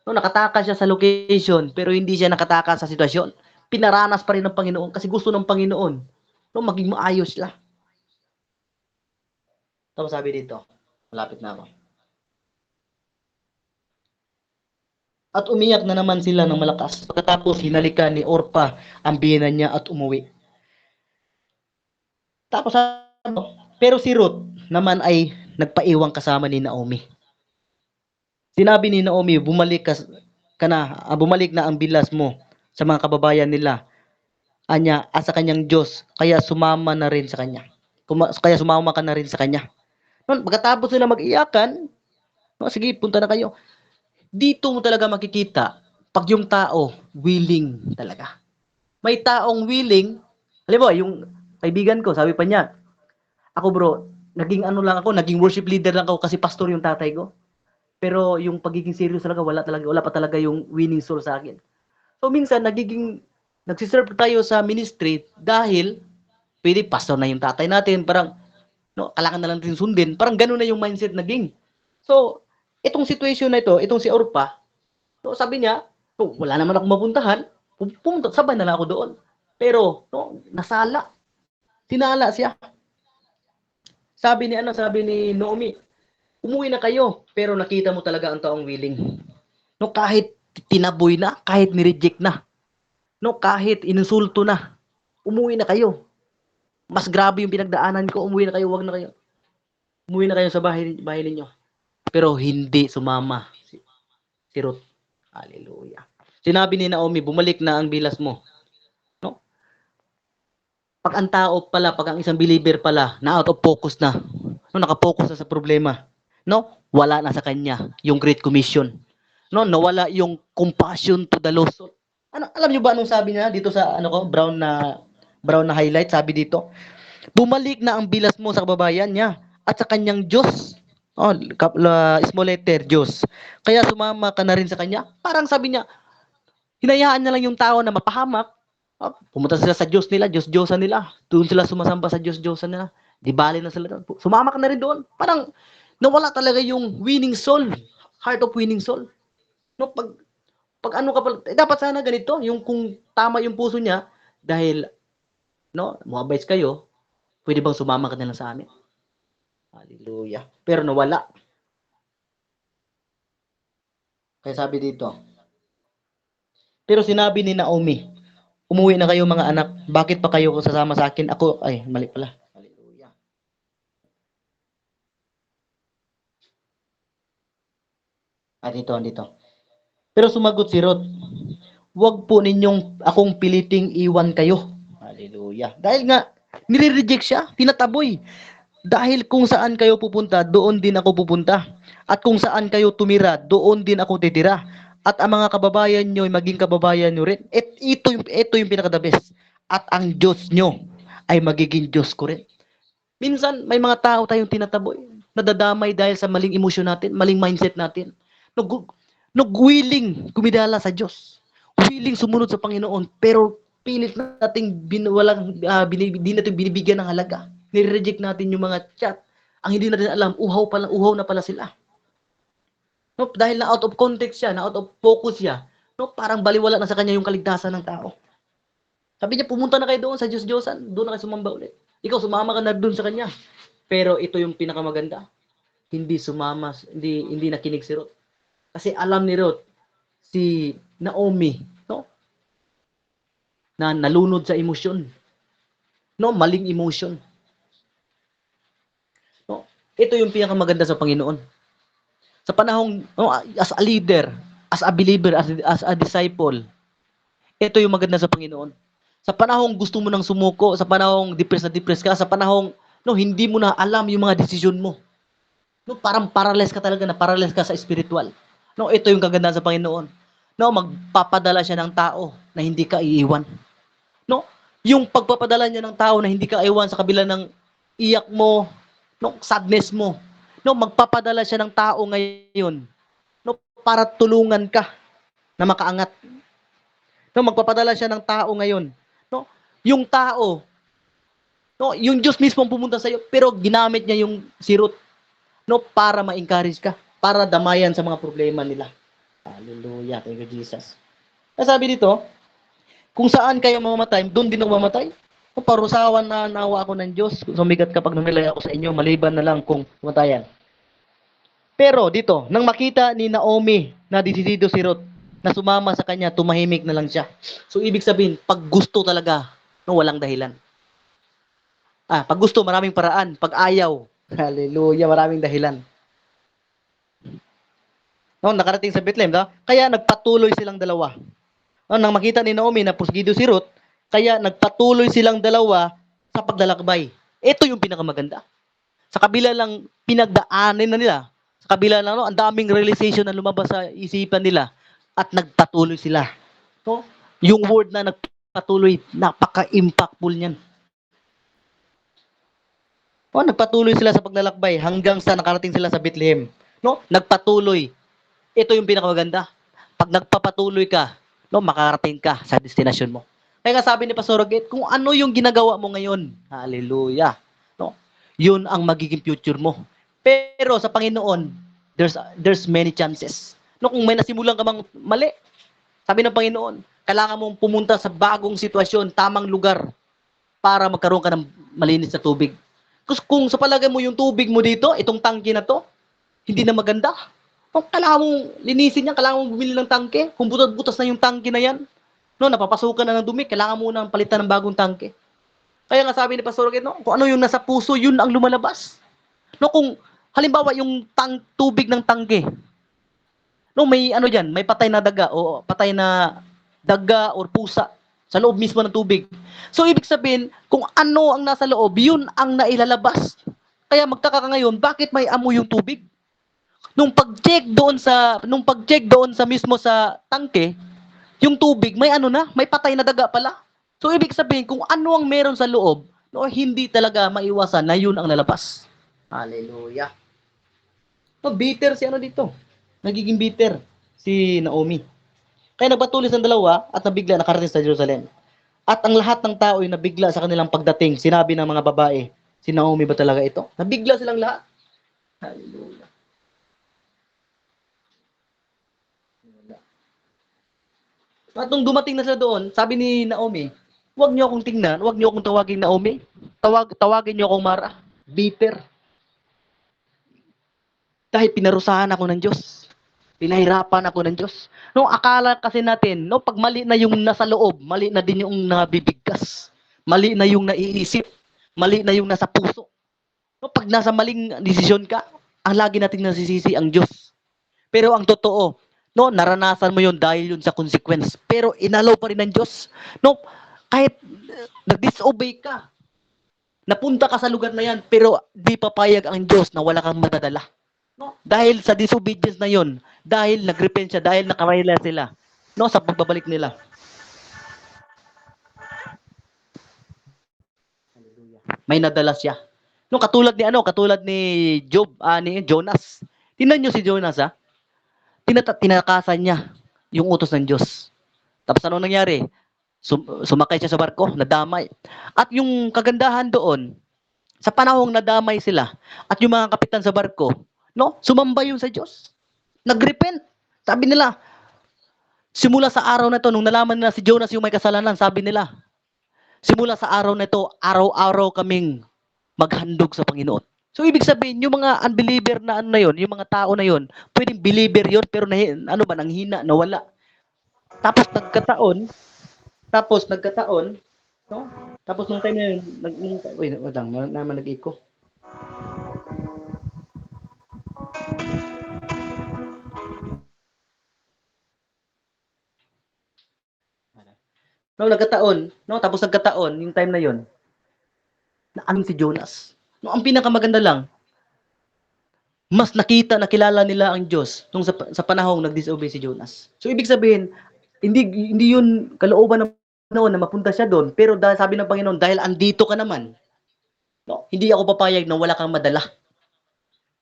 no, nakatakas siya sa location, pero hindi siya nakatakas sa sitwasyon. Pinaranas pa rin ng Panginoon kasi gusto ng Panginoon, no, maging maayos sila. Tapos sabi dito, malapit na ako. At umiyak na naman sila ng malakas. Pagkatapos hinalikan ni Orpa ang biyena niya at umuwi. Tapos pero si Ruth naman ay nagpaiwang kasama ni Naomi. Sinabi ni Naomi, bumalik na ang bilas mo sa mga kababayan nila anya at sa kanyang Diyos, kaya sumama na rin sa kanya. Kaya sumama ka na rin sa kanya. Noon, pagkatapos nila mag-iyakan, no, sige, punta na kayo. Dito mo talaga makikita pag yung tao willing talaga. May taong willing, halimbawa, yung kaibigan ko, sabi pa niya, ako bro, naging worship leader lang ako kasi pastor yung tatay ko. Pero yung pagiging serious talaga, wala pa talaga yung winning soul sa akin. So minsan, nagsiserve tayo sa ministry dahil pwede pastor na yung tatay natin, parang, no, kailangan na lang din sundin, parang gano'n na yung mindset naging. So, itong situation na ito, itong si Orpa, no, sabi niya, no, wala naman ako mapuntahan, sabay na lang ako doon. Pero, no, tinala siya. Sabi ni Naomi, umuwi na kayo, pero nakita mo talaga ang taong willing. No, kahit tinaboy na, kahit nireject na, no, kahit ininsulto na, umuwi na kayo. Mas grabe yung pinagdaanan ko, umuwi na kayo, wag na kayo. Umuwi na kayo sa bahay ninyo. Pero hindi sumama si Ruth. Hallelujah. Sinabi ni Naomi, bumalik na ang bilas mo. No? Pag ang tao pala, pag ang isang believer pala, na out of focus na, no, nakapokus na sa problema, no, wala na sa kanya yung Great Commission. No, nawala yung compassion to the lost. Alam niyo ba anong sabi niya dito sa brown na highlight, sabi dito, bumalik na ang bilas mo sa kababayan niya at sa kanyang Diyos. Oh, small letter, Diyos. Kaya sumama ka na rin sa kanya. Parang sabi niya, hinayaan na lang yung tao na mapahamak. Oh, pumunta sila sa Diyos nila, Diyos-Diyosan nila. Doon sila sumasamba sa Diyos-Diyosan nila. Di bali na sila doon. Sumama ka na rin doon. Parang nawala talaga yung winning soul. Heart of winning soul. No, pag ano ka pala, dapat sana ganito, yung kung tama yung puso niya, dahil, no, mga kayo, pwede bang sumama ka na lang sa amin? Hallelujah. Pero nawala. Kaya sabi dito, pero sinabi ni Naomi, umuwi na kayo mga anak, bakit pa kayo sasama sa akin? Mali pala. Hallelujah. Dito. Pero sumagot si Ruth, wag po ninyong akong piliting iwan kayo. Hallelujah. Dahil nga, nire-reject siya, tinataboy. Dahil kung saan kayo pupunta, doon din ako pupunta. At kung saan kayo tumira, doon din ako titira. At ang mga kababayan nyo ay maging kababayan nyo rin. At ito yung pinaka-the best. At ang Diyos nyo ay magiging Diyos ko rin. Minsan, may mga tao tayong tinataboy, nadadamay dahil sa maling emosyon natin, maling mindset natin. Willing kumidala sa Diyos. Willing sumunod sa Panginoon, pero pilit nating di natin binibigyan ng halaga. Nire-reject natin yung mga chat. Ang hindi natin alam, uhaw na pala sila. No, dahil na out of context siya, na out of focus siya, no, parang baliwala na sa kanya yung kaligtasan ng tao. Sabi niya, pumunta na kayo doon sa Diyos-Diyosan, doon na kayo sumamba ulit. Ikaw, sumama ka na doon sa kanya. Pero ito yung pinakamaganda. Hindi nakinig si Ruth. Kasi alam ni Ruth, si Naomi, no, na nalunod sa emosyon. No, maling emosyon. No, ito yung pinakamaganda sa Panginoon. Sa panahong, no, as a leader, as a believer, as a disciple, ito yung maganda sa Panginoon. Sa panahong gusto mo nang sumuko, sa panahong depressed ka, sa panahong, no, hindi mo na alam yung mga desisyon mo. No, parang paralyzed ka talaga, na paralyzed ka sa spiritual. No, ito yung kagandahan sa Panginoon. No, magpapadala siya ng tao na hindi ka iiwan. No, yung pagpapadala niya ng tao na hindi ka iiwan sa kabila ng iyak mo, no, sadness mo. No, magpapadala siya ng tao ngayon. No, para tulungan ka na makaangat. No, magpapadala siya ng tao ngayon. No, yung tao, no, yung Diyos mismo ang pumunta sa iyo, pero ginamit niya yung si Ruth, no, para ma-encourage ka, para damayan sa mga problema nila. Hallelujah, thank you Jesus. Sabi dito, kung saan kayo mamamatay, doon din ako mamatay. Parusawan na nawa ako ng Diyos. Sumigat kapag namilay ako sa inyo, maliban na lang kung matayan. Pero dito, nang makita ni Naomi na disidido si Ruth, na sumama sa kanya, tumahimik na lang siya. So, ibig sabihin, pag gusto talaga, no, walang dahilan. Pag gusto, maraming paraan. Pag ayaw, hallelujah, maraming dahilan. No, nakarating sa Bethlehem, no? Kaya nagpatuloy silang dalawa. No, nang makita ni Naomi na pusgido si Ruth, kaya nagpatuloy silang dalawa sa paglalakbay. Ito yung pinakamaganda. Sa kabila lang pinagdaanin na nila, sa kabila lang, no, ang daming realization na lumabas sa isipan nila, at nagpatuloy sila. No? Yung word na nagpatuloy, napaka-impactful niyan. No, nagpatuloy sila sa paglalakbay hanggang sa nakarating sila sa Bethlehem. No? Nagpatuloy. Ito yung pinakamaganda. Pag nagpapatuloy ka, no, makarating ka sa destination mo. Kaya nga sabi ni Pastor Roget, kung ano yung ginagawa mo ngayon, hallelujah, no, yun ang magiging future mo. Pero sa Panginoon, there's many chances. No, kung may nasimulan ka mang mali, sabi ng Panginoon, kailangan mong pumunta sa bagong sitwasyon, tamang lugar, para magkaroon ka ng malinis na tubig. Kasi kung sa palagay mo yung tubig mo dito, itong tangke na to, hindi na maganda. Kung kailangan mong linisin yan, kailangan mong bumili ng tangke. Kung butas-butas na yung tangke na yan, no, napapasukan na ng dumi, kailangan mo nang palitan ng bagong tangke. Kaya nga sabi ni Pastor Roque, no, kung ano yung nasa puso, yun ang lumalabas. No, kung halimbawa yung tubig ng tangke, no, may ano diyan, may patay na daga o patay na daga or pusa sa loob mismo ng tubig. So ibig sabihin, kung ano ang nasa loob, yun ang nailalabas. Kaya magtaka ka ngayon, bakit may amoy yung tubig? Nung pag-check doon sa mismo sa tangke, yung tubig may ano na, may patay na daga pala. So ibig sabihin kung ano ang meron sa loob, no, hindi talaga maiwasan na yun ang lalabas. Hallelujah. No, bitter si ano dito. Nagiging bitter si Naomi. Kaya nagpatuloy ang dalawa at nabigla nakarating sa Jerusalem. At ang lahat ng tao ay nabigla sa kanilang pagdating. Sinabi ng mga babae, si Naomi ba talaga ito? Nabigla silang lahat. Hallelujah. At nung dumating na sila doon, sabi ni Naomi, huwag niyo akong tingnan, huwag niyo akong tawagin Naomi. Tawagin niyo akong Mara. Bitter. Dahil pinarusahan ako ng Diyos. Pinahirapan ako ng Diyos. Nung akala kasi natin, no, pag mali na yung nasa loob, mali na din yung nabibigkas. Mali na yung naiisip. Mali na yung nasa puso. No, pag nasa maling desisyon ka, ang lagi nating nasisisi ang Diyos. Pero ang totoo, no, naranasan mo yon dahil yun sa consequence. Pero inalaw pa rin ng Diyos. No, kahit nag-disobey ka, napunta ka sa lugar na yan, pero di papayag ang Diyos na wala kang madadala. No? Dahil sa disobedience na yon, dahil nag-repent siya, dahil nakarayla sila, no, sa pagbabalik nila. May nadala siya. No, katulad ni Job, ni Jonas. Tingnan niyo si Jonas, tinakasan niya yung utos ng Diyos. Tapos ano nangyari? Sumakay siya sa barko, nadamay. At yung kagandahan doon, sa panahong nadamay sila, at yung mga kapitan sa barko, no, sumamba yun sa Diyos. Nagrepent. Sabi nila, simula sa araw na to, nung nalaman nila si Jonas yung may kasalanan, sabi nila, simula sa araw na to, araw-araw kaming maghandog sa Panginoon. So ibig sabihin, yung mga unbeliever na ano na yun, yung mga tao na yun, pwedeng believer yun, pero ano ba, nanghina, nawala. Tapos nagkataon, no? Tapos nung time na yun, wait lang, naman nag-echo. No, nagkataon, no? Tapos nagkataon, yung time na yun, na si Jonas. No, ang pinakamaganda lang, mas nakilala nila ang Diyos nung sa panahong nag-disobey si Jonas. So ibig sabihin, hindi yun kalooban ng Panginoon na mapunta siya doon, pero dahil sabi ng Panginoon, dahil andito ka naman, no, hindi ako papayag na wala kang madala.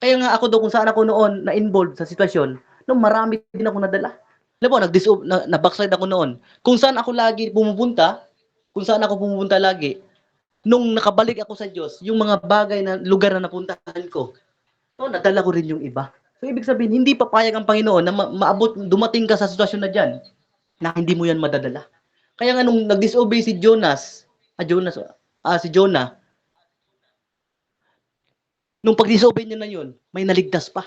Kaya nga ako doon kung saan ako noon na-involved sa sitwasyon, no, marami din ako nadala. Alam mo, na-backslide ako noon. Kung saan ako lagi pumupunta, kung saan ako pumupunta lagi, nung nakabalik ako sa Diyos, yung mga bagay na lugar na napuntahan ko, no, nadala ko rin yung iba. So, ibig sabihin, hindi papayag ang Panginoon na maabot, dumating ka sa sitwasyon na dyan, na hindi mo yan madadala. Kaya nga nung nag-disobey si si Jonah, nung pag-disobey niya na yun, may naligtas pa.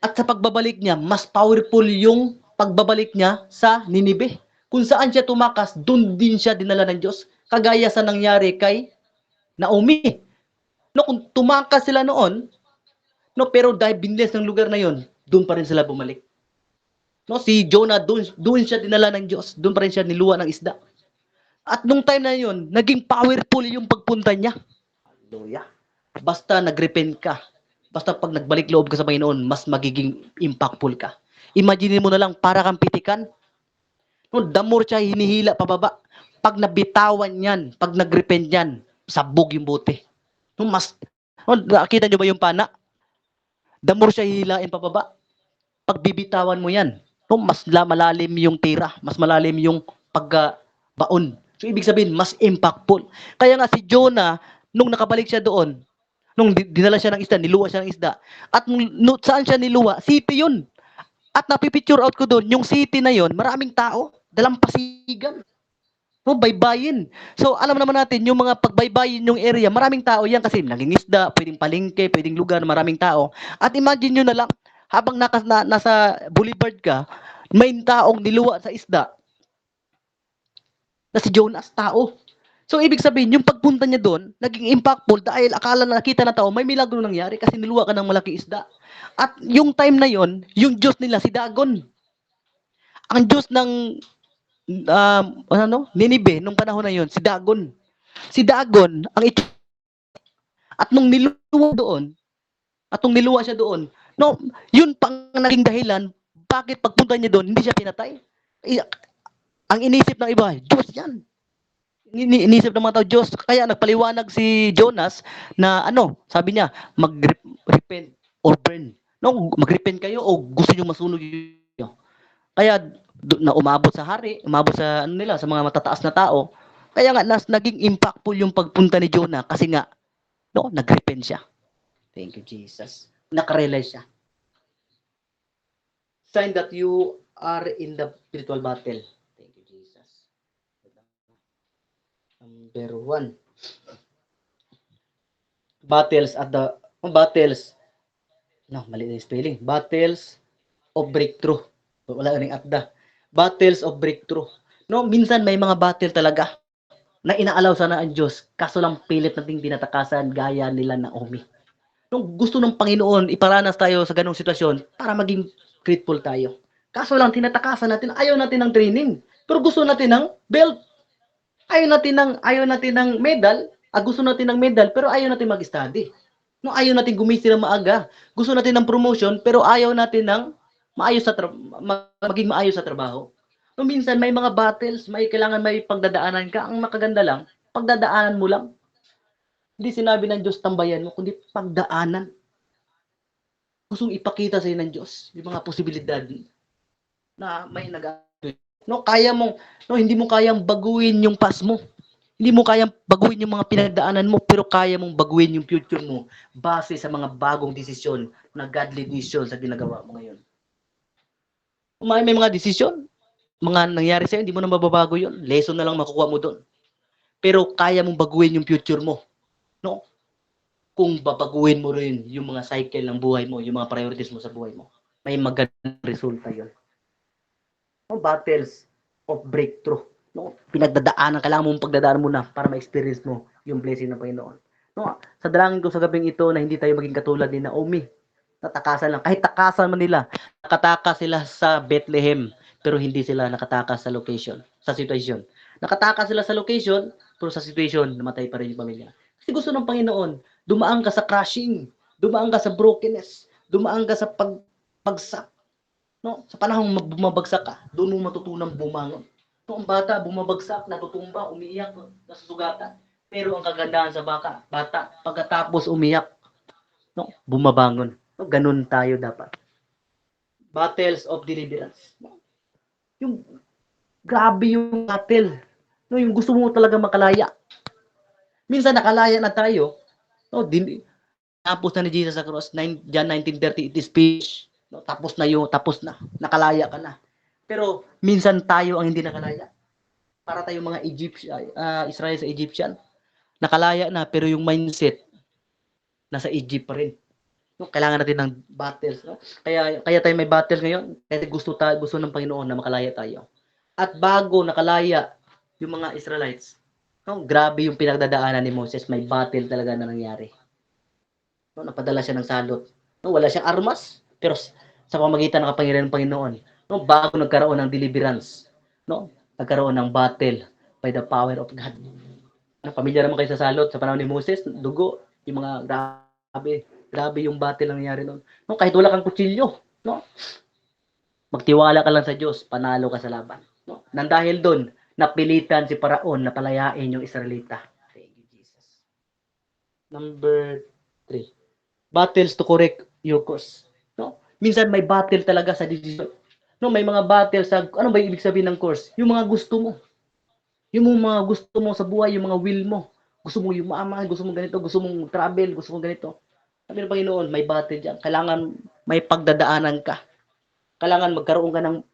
At sa pagbabalik niya, mas powerful yung pagbabalik niya sa Ninibe. Kung saan siya tumakas, doon din siya dinala ng Diyos. Kagaya sa nangyari kay Naomi. No, kung tumakas sila noon, no, pero dahil binles ng lugar na yon, doon pa rin sila bumalik. No, si Jonah, doon siya dinala ng Diyos. Doon pa rin siya niluwa ng isda. At nung time na yon, naging powerful yung pagpunta niya. Hallelujah. Basta nag-repent ka, basta pag nagbalik loob ka sa Panginoon, mas magiging impactful ka. Imagine mo na lang, para kang pitikan. No, damor siya, hinihila pababa. Pag nabitawan yan, pag nag-repent yan, sabog yung bote. No, nakita nyo ba yung pana? Damor siya, hihilain pababa. Pag bibitawan mo yan, no, mas malalim yung tira, mas malalim yung pagbaon. So, ibig sabihin, mas impactful. Kaya nga si Jonah, nung nakabalik siya doon, nung dinala siya ng isda, niluwa siya ng isda. At saan siya niluwa? City yun. At napipicture out ko doon, yung city na yun, maraming tao, dalampasigan. No, baybayin. So, alam naman natin, yung mga pagbaybayin yung area, maraming tao yan kasi naging isda, pwedeng palengke, pwedeng lugar, maraming tao. At imagine nyo na lang, habang nasa boulevard ka, may taong niluwa sa isda na si Jonas, tao. So, ibig sabihin, yung pagpunta niya doon, naging impactful dahil akala na nakita na tao, may milagro nangyari kasi niluwa ka ng malaking isda. At yung time na yon, yung Diyos nila, si Dagon. Ang Diyos ng Ninibe, nung panahon na yon, si Dagon. Si Dagon, at nung niluwa siya doon, no, yun pang naging dahilan, bakit pagpunta niya doon, hindi siya pinatay. Ang inisip ng iba, Diyos yan. Inisip ng mga tao, Diyos. Kaya nagpaliwanag si Jonas na sabi niya, mag-repent or burn. No, mag-repent kayo o gusto niyo masunog yun. Kaya na umabot sa hari, umabot sa sa mga matataas na tao. Kaya nga naging impactful yung pagpunta ni Jonah kasi nga nag-repent siya. Thank you, Jesus. Nakarealize siya. Sign that you are in the spiritual battle. Thank you, Jesus. Number 1. Battles. Mali na yung spelling. Battles of breakthrough. Wala ring atda. Battles of breakthrough. No, minsan may mga battle talaga na inaalaw sana ang Diyos, kaso lang pilit nating tinatakasan gaya nila Naomi. Nung gusto ng Panginoon, iparanas tayo sa ganong sitwasyon para maging grateful tayo. Kaso lang tinatakasan natin, ayaw natin ng training. Pero gusto natin ng belt. Ayaw natin ng medal, gusto natin ng medal, pero ayaw natin mag-study. No, ayaw natin gumising ng maaga. Gusto natin ng promotion, pero ayaw natin ng maging maayos sa trabaho. No, minsan may mga battles, kailangan may pagdadaanan ka. Ang makaganda lang, pagdadaanan mo lang. Hindi sinabi ng Diyos tambayan mo, kundi pagdaanan. Gustong ipakita sa iyo ng Diyos yung mga posibilidad na may kaya mong, hindi mo kayang baguhin yung past mo. Hindi mo kayang baguhin yung mga pinagdaanan mo, pero kaya mong baguhin yung future mo base sa mga bagong desisyon na godly decision sa ginagawa mo ngayon. May mga desisyon, mga nangyari sa'yo, hindi mo na mababago yun. Lesson na lang makukuha mo doon. Pero kaya mong baguhin yung future mo. No? Kung babaguhin mo rin yung mga cycle ng buhay mo, yung mga priorities mo sa buhay mo, may magandang resulta yun. No? Battles of breakthrough. No? Pinagdadaanan, kailangan mong pagdadaanan muna para ma-experience mo yung blessing ng Panginoon. No? Sa dalangin ko sa gabing ito na hindi tayo maging katulad ni Naomi. Natakasan lang. Kahit takasan man nila, nakatakas sila sa Bethlehem, pero hindi sila nakatakas sa location, sa situation. Nakatakas sila sa location, pero sa situation, namatay pa rin yung pamilya. Kasi gusto ng Panginoon, dumaan ka sa crushing, dumaan ka sa brokenness, dumaan ka sa pagbagsak, no? Sa panahong bumabagsak ka, doon mo matutunang bumangon. No, ang bata bumabagsak, natutumba, umiiyak, nasusugatan. Pero ang kagandahan sa bata, pagkatapos umiyak, no, bumabangon. No, ganun tayo dapat. Battles of deliverance. No? Yung grabe yung battle. No, yung gusto mo talaga makalaya. Minsan nakalaya na tayo. No, tapos na ni Jesus sa cross, John 19:30, it is finished. No, tapos na. Nakalaya ka na. Pero minsan tayo ang hindi nakalaya. Para tayong mga Israel sa Egyptian. Nakalaya na, pero yung mindset, nasa Egypt pa rin. No, kailangan natin ng battles. No? Kaya tayo may battles ngayon. Kasi gusto ng Panginoon na makalaya tayo. At bago nakalaya yung mga Israelites, no, grabe yung pinagdadaanan ni Moses. May battle talaga na nangyari. No, napadala siya ng salot. No, wala siyang armas, pero sa pamagitan ng kapangyarihan ng Panginoon, no, bago nagkaroon ng deliverance, no, nagkaroon ng battle by the power of God. No, pamilya naman kayo sa salot sa panahon ni Moses, dugo, yung mga grabe yung battle ang nangyari noon. No, kahit wala kang kutsilyo, no, magtiwala ka lang sa Diyos, panalo ka sa laban. No? Nang dahil doon, napilitan si Paraon na palayain yung Israelita. Thank you, Jesus. Number 3. Battles to correct your course. No? Minsan may battle talaga sa decision. No, may mga battle sa ano ba ibig sabihin ng course? Yung mga gusto mo. Yung mga gusto mo sa buhay, yung mga will mo. Gusto mo yumaman, gusto mo ganito, gusto mong travel, gusto mo ganito. Sabi ng Panginoon, may battle diyan. Kailangan may pagdadaanan ka. Kailangan magkaroon ka ng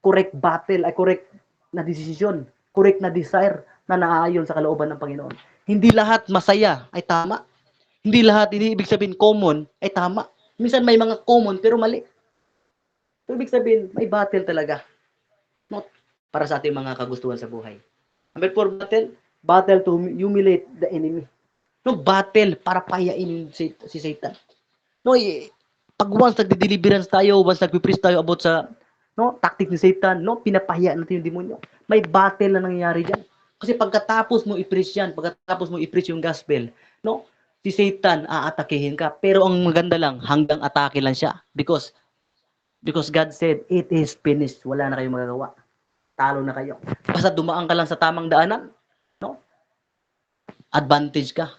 correct battle, ay correct na decision, correct na desire na naaayon sa kalooban ng Panginoon. Hindi lahat masaya ay tama. Hindi lahat, hindi ibig sabihin common ay tama. Minsan may mga common pero mali. So, ibig sabihin, may battle talaga. Not para sa ating mga kagustuhan sa buhay. Number 4, battle to humiliate the enemy. No, battle para payain si Satan. No, pag once nagde-deliverance tayo, once nagpe-preach tayo about sa tactic ni Satan, no, pinapahiya natin yung demonyo. May battle na nangyayari diyan. Kasi pagkatapos mo i-preach yan, pagkatapos mo i-preach yung gospel, no, si Satan aatakihin ka. Pero ang maganda lang, hanggang atake lang siya. Because God said, it is finished. Wala na kayong magagawa. Talo na kayo. Basta dumaan ka lang sa tamang daanan, no, advantage ka.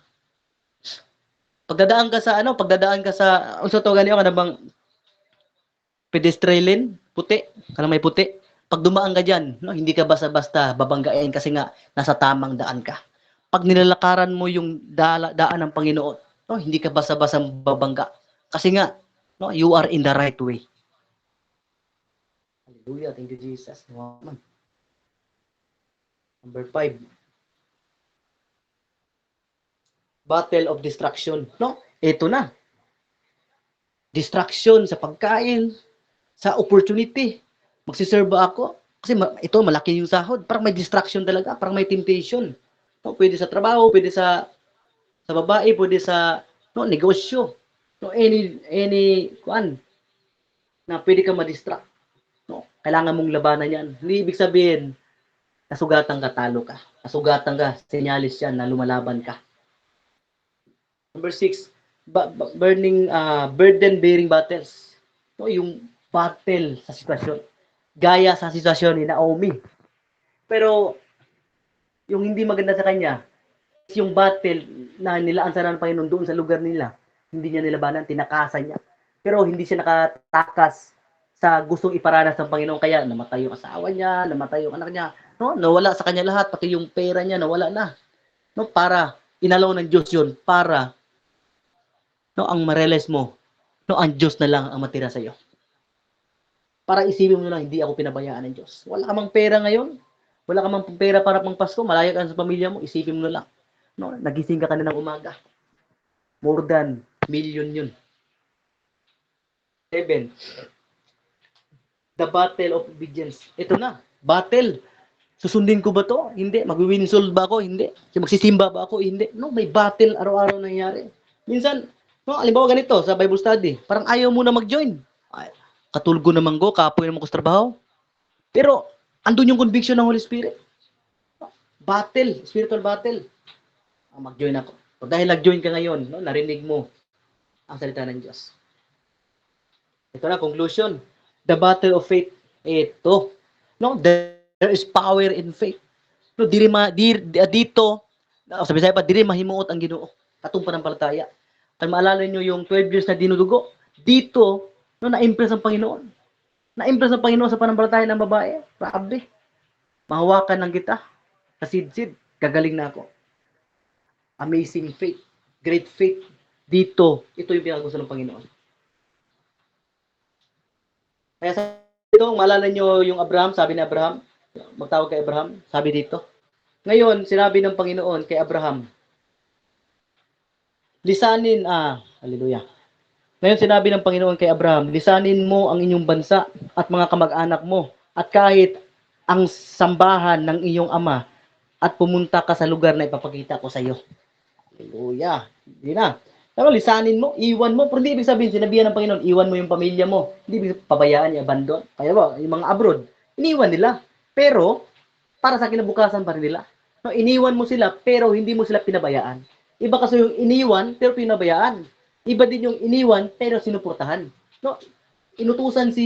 Pagdadaan ka sa, unsa to ganiyo ka na bang pedestrian, puti, kanang may puti. Pag dumaan ka diyan, no, hindi ka basta-basta babanggain kasi nga nasa tamang daan ka. Pag nilalakaran mo yung daan ng Panginoon, no, hindi ka basta-basta babangga. Kasi nga, no, you are in the right way. Hallelujah, thank you Jesus. Number 5. Battle of distraction, no? Ito na. Distraction sa pagkain, sa opportunity. Magsiserve ba ako? Kasi ito, malaki yung sahod. Parang may distraction talaga. Parang may temptation. No, pwede sa trabaho, pwede sa babae, pwede sa negosyo. No, any kuan na pwede ka ma-distract. No, kailangan mong labanan yan. Hindi ibig sabihin, nasugatan ka, talo ka. Nasugatan ka, senyalis yan na lumalaban ka. Number 6, burden-bearing battles. No, yung battle sa sitwasyon. Gaya sa sitwasyon ni Naomi. Pero, yung hindi maganda sa kanya, yung battle na nilaansaran ng Panginoon doon sa lugar nila, hindi niya nilabanan, tinakasan niya. Pero hindi siya nakatakas sa gustong iparanas ng Panginoon. Kaya namatay yung asawa niya, namatay yung anak niya. No, nawala sa kanya lahat, pati yung pera niya nawala na. No, para inalaw ng Diyos yun, para ang ma-realize mo, ang Diyos na lang ang matira sa iyo. Para isipin mo lang, hindi ako pinabayaan ng Diyos. Wala ka mang pera ngayon, wala ka mang pera para pang Pasko, malaya ka sa pamilya mo, isipin mo na lang. No, nagising ka kanina ng umaga. More than million yun. 7. The battle of obedience. Ito na, battle. Susundin ko ba to? Hindi. Mag-winsol ba ako? Hindi. Magsisimba ba ako? Hindi. No, may battle araw-araw nangyayari. Minsan, no, halimbawa ganito, sa Bible study, parang ayaw mo na mag-join. Ay, katulgo naman ko, kapoy naman ko sa trabaho. Pero, andun yung conviction ng Holy Spirit. Battle, spiritual battle. Mag-join ako. So, dahil nag-join ka ngayon, no, narinig mo ang salita ng Diyos. Ito na, conclusion. The battle of faith. Ito. No, there is power in faith. No, dito, sabi pa, diri mahimuot ang Ginoo. Atong pananampalataya. Kung maalala niyo yung 12 years na dinudugo, dito, no, na-impress ang Panginoon. Na-impress ang Panginoon sa pananampalataya ng babae. Grabe. Mahawakan ng kita. Kasidsid. Gagaling na ako. Amazing faith. Great faith. Dito, ito yung pinakagusto ng Panginoon. Kaya sa ito, maalala nyo yung Abraham, sabi ni Abraham, magtawag kay Abraham, sabi dito. Ngayon, sinabi ng Panginoon kay Abraham, lisanin, hallelujah. Ngayon, sinabi ng Panginoon kay Abraham, lisanin mo ang inyong bansa at mga kamag-anak mo, at kahit ang sambahan ng iyong ama, at pumunta ka sa lugar na ipapakita ko sa iyo. Hallelujah. Hindi na. Pero lisanin mo, iwan mo. Pero hindi ibig sabihin, sinabihan ng Panginoon, iwan mo yung pamilya mo. Hindi ibig pabayaan, i-abandon. Kaya ba, yung mga abroad, iniwan nila. Pero, para sa kinabukasan pa rin nila. No, iniwan mo sila, pero hindi mo sila pinabayaan. Iba kasi yung iniwan, pero pinabayaan. Iba din yung iniwan, pero sinuportahan. No, inutusan si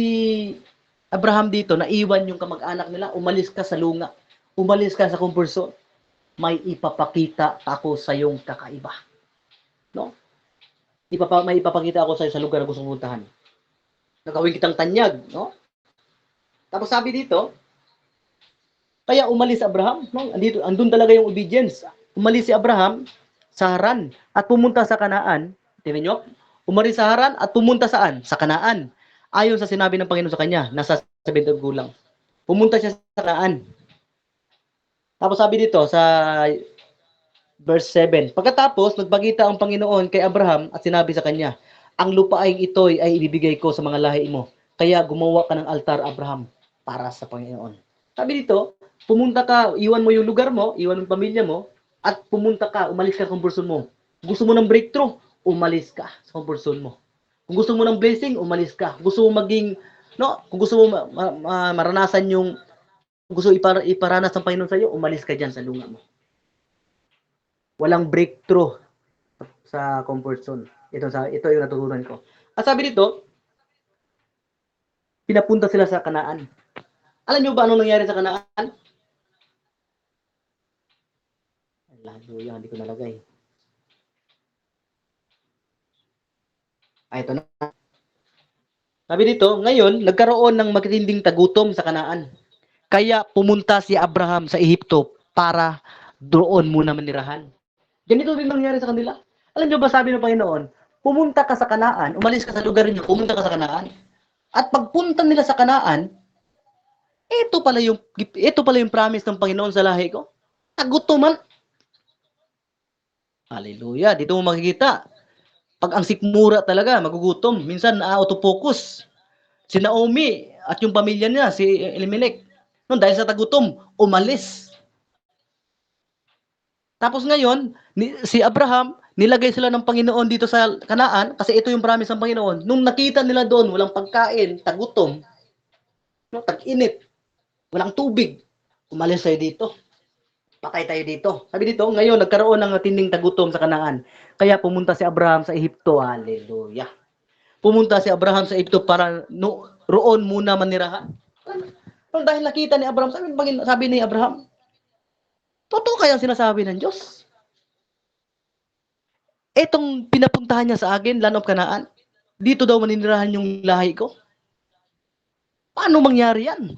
Abraham dito na iwan yung kamag-anak nila, umalis ka sa lunga. Umalis ka sa kumpulsyon. May ipapakita ako sa iyong kakaiba. No? May ipapakita ako sa lugar na gusto mong puntahan. Nagawin kitang tanyag, no? Tapos sabi dito, kaya umalis Abraham, no? Andun talaga yung obedience. Umalis si Abraham sa Haran at pumunta sa Kanaan. Tingnan nyo? Umalis sa Haran at pumunta saan? Sa Kanaan. Ayon sa sinabi ng Panginoon sa kanya, nasa 70 gulang. Pumunta siya sa Kanaan. Tapos sabi dito sa verse 7. Pagkatapos, nagpakita ang Panginoon kay Abraham at sinabi sa kanya, ang lupaing ito ay ibibigay ko sa mga lahi mo. Kaya gumawa ka ng altar, Abraham, para sa Panginoon. Sabi dito, pumunta ka, iwan mo yung lugar mo, iwan mo yung pamilya mo, at pumunta ka, umalis ka sa comfort mo. Gusto mo ng breakthrough, umalis ka sa comfort mo. Kung gusto mo ng blessing, umalis ka. Gusto mo maging, no, kung gusto mo maranasan yung, gusto iparanas ng Panginoon sa iyo, umalis ka dyan sa lunga mo. Walang breakthrough sa comfort zone. Ito yung natutunan ko. At sabi dito, pinapunta sila sa Kanaan. Alam niyo ba anong nangyari sa Kanaan? Hallelujah, hindi ko nalagay. Ito na. Sabi dito, ngayon, nagkaroon ng matinding tagutom sa Kanaan. Kaya pumunta si Abraham sa Ehipto para doon muna manirahan. Ganito din nangyari sa kanila. Alam niyo ba sabi ng Panginoon, pumunta ka sa Kanaan, umalis ka sa lugar niyo, pumunta ka sa Kanaan. At pagpunta nila sa Kanaan, ito pala yung promise ng Panginoon sa lahi ko. Tagutoman. Hallelujah. Dito mo makikita. Pag ang sikmura talaga, magugutom. Minsan, autofocus. Si Naomi at yung pamilya niya, si Elimelech, no, dahil sa tagutom, umalis. Tapos ngayon, si Abraham, nilagay sila ng Panginoon dito sa Kanaan kasi ito yung promise ng Panginoon. Nung nakita nila doon, walang pagkain, tagutom, no, tag-init, walang tubig, umalis tayo dito. Patay tayo dito. Sabi dito, ngayon nagkaroon ng matinding tagutom sa Kanaan. Kaya pumunta si Abraham sa Ehipto. Hallelujah. Pumunta si Abraham sa Ehipto para roon muna manirahan. Dahil nakita ni Abraham, sabi ni Abraham, totoo kaya sinasabi ng Diyos? Etong pinapuntahan niya sa akin, Land of Canaan, dito daw maninirahan yung lahi ko. Paano mangyari yan?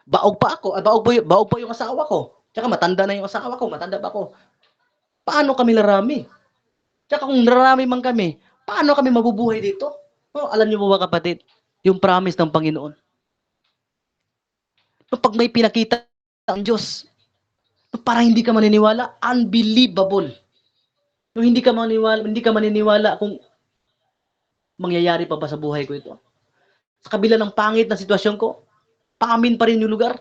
Baog pa ako, baog pa yung asawa ko. Tsaka matanda na yung asawa ko, matanda pa ako. Paano kami larami? Tsaka kung larami man kami, paano kami mabubuhay dito? Oh, alam niyo po ba kapatid, yung promise ng Panginoon. Pag may pinakita ang Diyos, parang hindi ka maniniwala, unbelievable. Hindi ka maniniwala kung mangyayari pa ba sa buhay ko ito. Sa kabila ng pangit na sitwasyon ko, paamin pa rin yung lugar.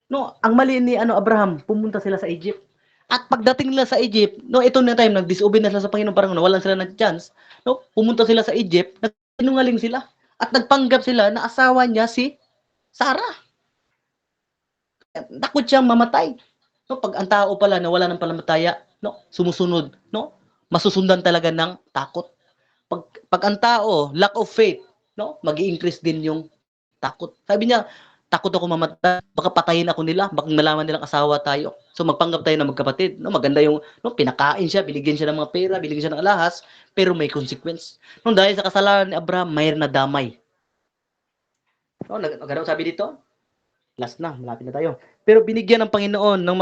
No, ang mali ni Abraham, pumunta sila sa Egypt. At pagdating nila sa Egypt, no, ito na time nag-disobey na sila sa Panginoon, parang nawalan sila ng chance. No, pumunta sila sa Egypt, nagsinungaling sila at nagpanggap sila na asawa niya si Sarah. Takot siyang mamatay. No, pag ang tao pala na wala ng palamataya, no, sumusunod, no, masusundan talaga ng takot. Pag ang tao, lack of faith, no? Magi-increase din yung takot. Sabi niya, takot ako mamatay, baka patayin ako nila, baka malaman nilang asawa tayo. So magpanggap tayo na magkapatid, no? Maganda yung no, pinakain siya, binigyan siya ng mga pera, binigyan siya ng alahas, pero may consequence. No, dahil sa kasalanan ni Abraham, mayroon na damay. No, nagano sabi dito? Last na, malapit na tayo. Pero binigyan ng Panginoon ng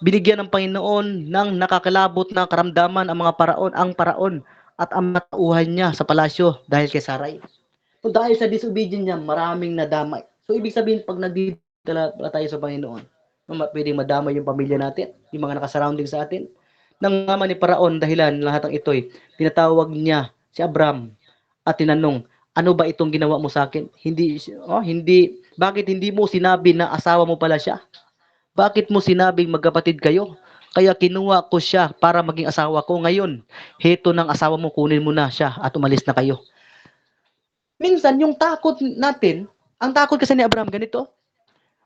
binigyan ng Panginoon ng nakakalabot na karamdaman ang paraon at ang matauhan niya sa palasyo dahil kay Sarai. So dahil sa disobedience niya, maraming nadamay. So ibig sabihin, pag nagdidala tayo sa Panginoon, pwedeng madamay yung pamilya natin, yung mga nakasurrounding sa atin. Nang naman ni Paraon, dahilan lahat ng ito'y, tinatawag niya si Abram at tinanong, ano ba itong ginawa mo sa akin? Bakit hindi mo sinabi na asawa mo pala siya? Bakit mo sinabing magkapatid kayo? Kaya kinuha ko siya para maging asawa ko. Ngayon, heto ng asawa mo, kunin mo na siya at umalis na kayo. Minsan, yung takot natin, ang takot kasi ni Abraham ganito,